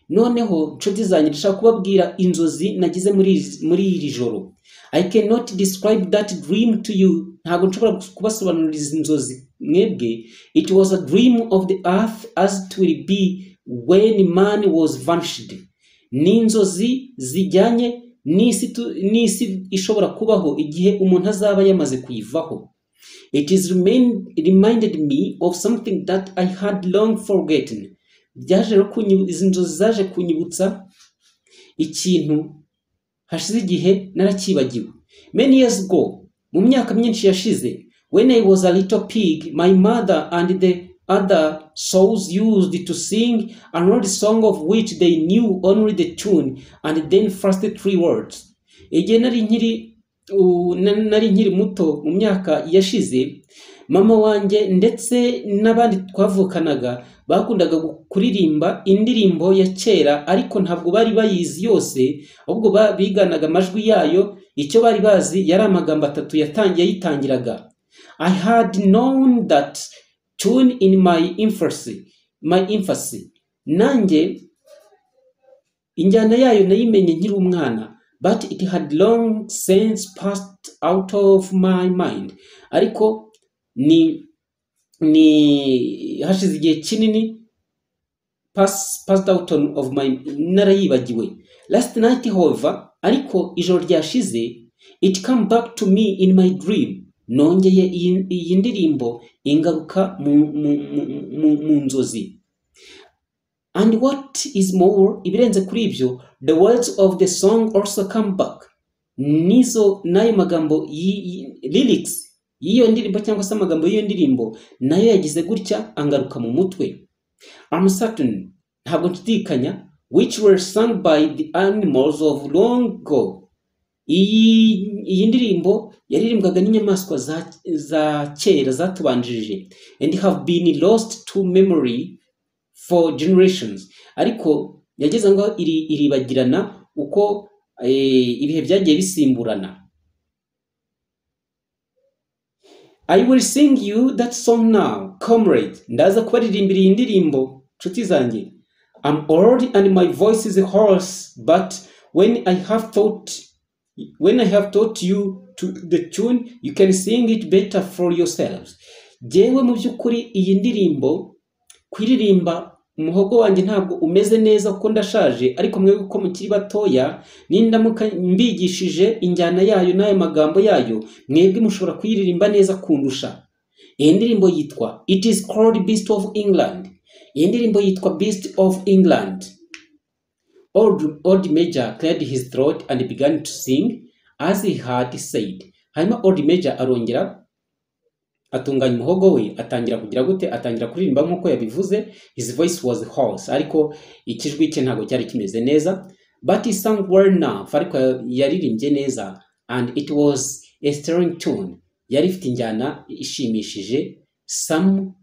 [SPEAKER 1] Noneho nshuti zanjye ndashaka kubabwira inzozi nagize muri iri joro. I cannot describe that dream to you. Ntabwo nshobora kubasobanurira inzozi mwebwe. It was a dream of the earth as it will be when man was vanished. Ni inzozi zijyanye n'isi ishobora kubaho igihe umuntu azaba yamaze kuyivaho. It reminded me of something that I had long forgotten. Izi nzozi zaje kunyibutsa ikintu hashize igihe narakibagiwe. Many years ago, mu myaka myinshi yashize, when I was a little pig, my mother and the other souls used to sing an old song of which they knew only the tune and then first 3 words. Igihe nari nkiri muto mu myaka yashize, mama wanjye ndetse n'abandi twavukanaga bakundaga kuririmba indirimbo ya kera, ariko ntabwo bari bayizi yose, ahubwo biganaga amajwi yayo. Icyo bari bazi yari amagambo 3 yayitangiraga. I had known that tune in my infancy. Nanjye injyana yayo nayimenye nkiri umwana, but it had long since passed out of my mind. Ariko ni hashize igihe kinini passed out of my narayibagiwe. Last night however, ariko ijoro ryashize, it come back to me in my dream. Nongeye iyi ndirimbo ingaruka mu nzozi. And what is more, ibirenze kuri ibyo, the words of the song also come back. Nizo nayo magambo lyrics y'iyo ndirimbo cyangwa se amagambo y'iyo ndirimbo nayo yagize gutya angaruka mu mutwe. I'm certain, ntabwo nshidikanya, which were sung by the animals of long ago. Iyi ndirimbo yaririmbwaga n'inyamaswa za kera zatubanjirije, and have been lost to memory for generations. Ariko yageze ngo iribagirana uko ibihe byagiye bisimburana. I will sing you that song now, comrade. Ndaza kubaririmbira iyi ndirimbo, nshuti zanjye. I'm old and my voice is hoarse, but when I have taught you to the tune, you can sing it better for yourselves. Jewe mu by'ukuri iyi ndirimbo kwiririmba umuhogo wanjye ntabwo umeze neza kuko ndashaje, ariko mwebwe uko mukiri batoya nindamuka mbigishije injyana yayo n'ayo magambo yayo, mwebwe mushobora kuyiririmba neza kundusha. Iyi ndirimbo yitwa It is called Beast of England. Iyi ndirimbo yitwa Beast of England. Old Major cleared his throat and began to sing as he had said. Hanyuma Old Major arongera atunganya umuhogo we, atangira kugira gute, atangira kuririmba nk'uko yabivuze. His voice was hoarse, ariko ikijwi cye ntabwo cyari kimeze neza. But he sang well enough, ariko yaririmbye neza. And it was a stirring tune. Yari ifite injyana ishimishije, something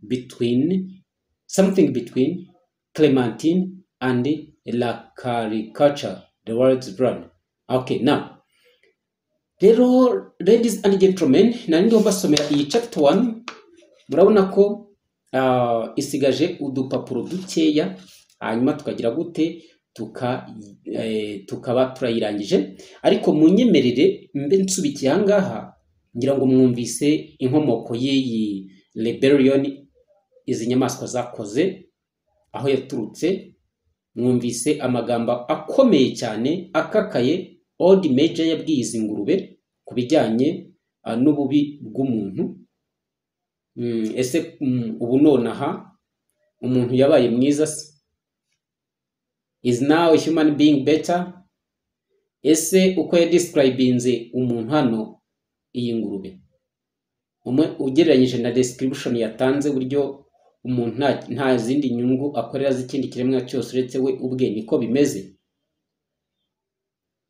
[SPEAKER 1] between Clementine and La Caricature, the words run. Okay, now rero ladies and gentlemen, nari ndo mbasomera iyi chapter 1. Murabona ko isigaje udupapuro dukeya, hanyuma tukagira gute tukaba turayirangije. Ariko munyemerere mbe nsubikiye ahangaha, ngira ngo mwumvise inkomoko y'iyi rebellion izi nyamaswa zakoze, aho yaturutse. Mwumvise amagambo akomeye cyane akakaye Old Major yabwiye izi ngurube kubijyanye n'ububi bw'umuntu. Ese ubu nonaha umuntu yabaye mwiza se? Is now a human being better? Ese uko yadescribinze umuntu hano iyi ngurube, ugereranyije na description yatanze buryo umuntu nta zindi nyungu akorera z'ikindi kiremwa cyose uretse we ubwe, niko bimeze.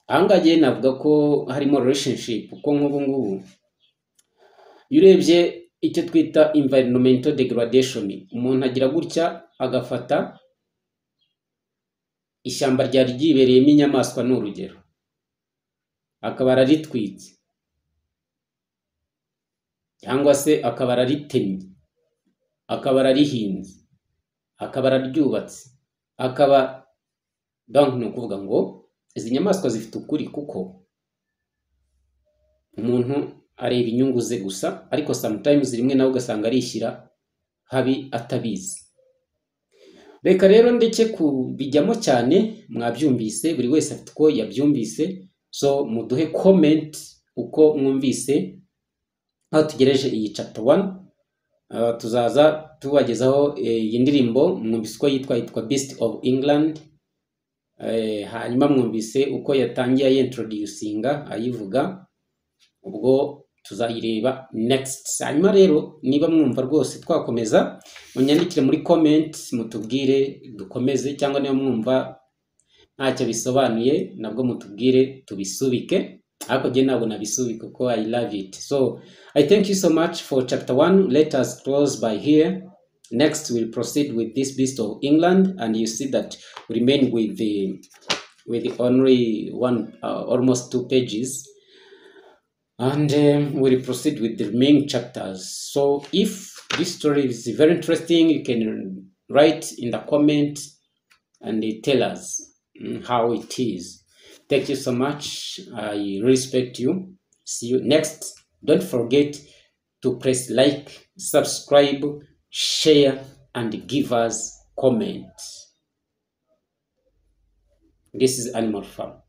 [SPEAKER 1] Ahangaye navuga ko harimo relationship, uko nk'ubu ngubu yurebye icyo twita environmental degradation. Umuntu agira gutya agafata ishyamba ryari ryibereyemo inyamaswa n'urugero, akaba araritwitse cyangwa se akaba araritemye, akaba ararihinze, akaba araryubatse, akaba donc ni ukuvuga ngo izi nyamaswa zifite ukuri, kuko umuntu areba inyungu ze gusa, ariko sometimes rimwe nawe ugasanga arishyira habi atabizi. Reka rero ndeke kubijyamo cyane, mwabyumvise, buri wese afite uko yabyumvise. So muduhe comment uko mwumvise aho tugereje iyi chapter 1. Tuzaza tubagezaho iyi ndirimbo mwumvise uko yitwa Beast of England. Hanyuma mwumvise uko yatangiye introducinga ayivuga, ubwo tuzayireba next. Hanyuma rero niba mwumva rwose twakomeza, munyandikire muri comment mutubwire dukomeze, cyangwa niba mwumva ntacyo bisobanuye nabwo mutubwire tubisubike. Ariko je ntabwo nabisubika kuko I love it. So I thank you so much for chapter 1. Let us close by here. Next we'll proceed with this Beast of England, and you see that we remain with the only one almost 2 pages, and we'll proceed with the remaining chapters. So if this story is very interesting, you can write in the comment and tell us how it is. Thank you so much. I respect you. See you next. Don't forget to press like, subscribe, share, and give us comments. This is Animal Farm.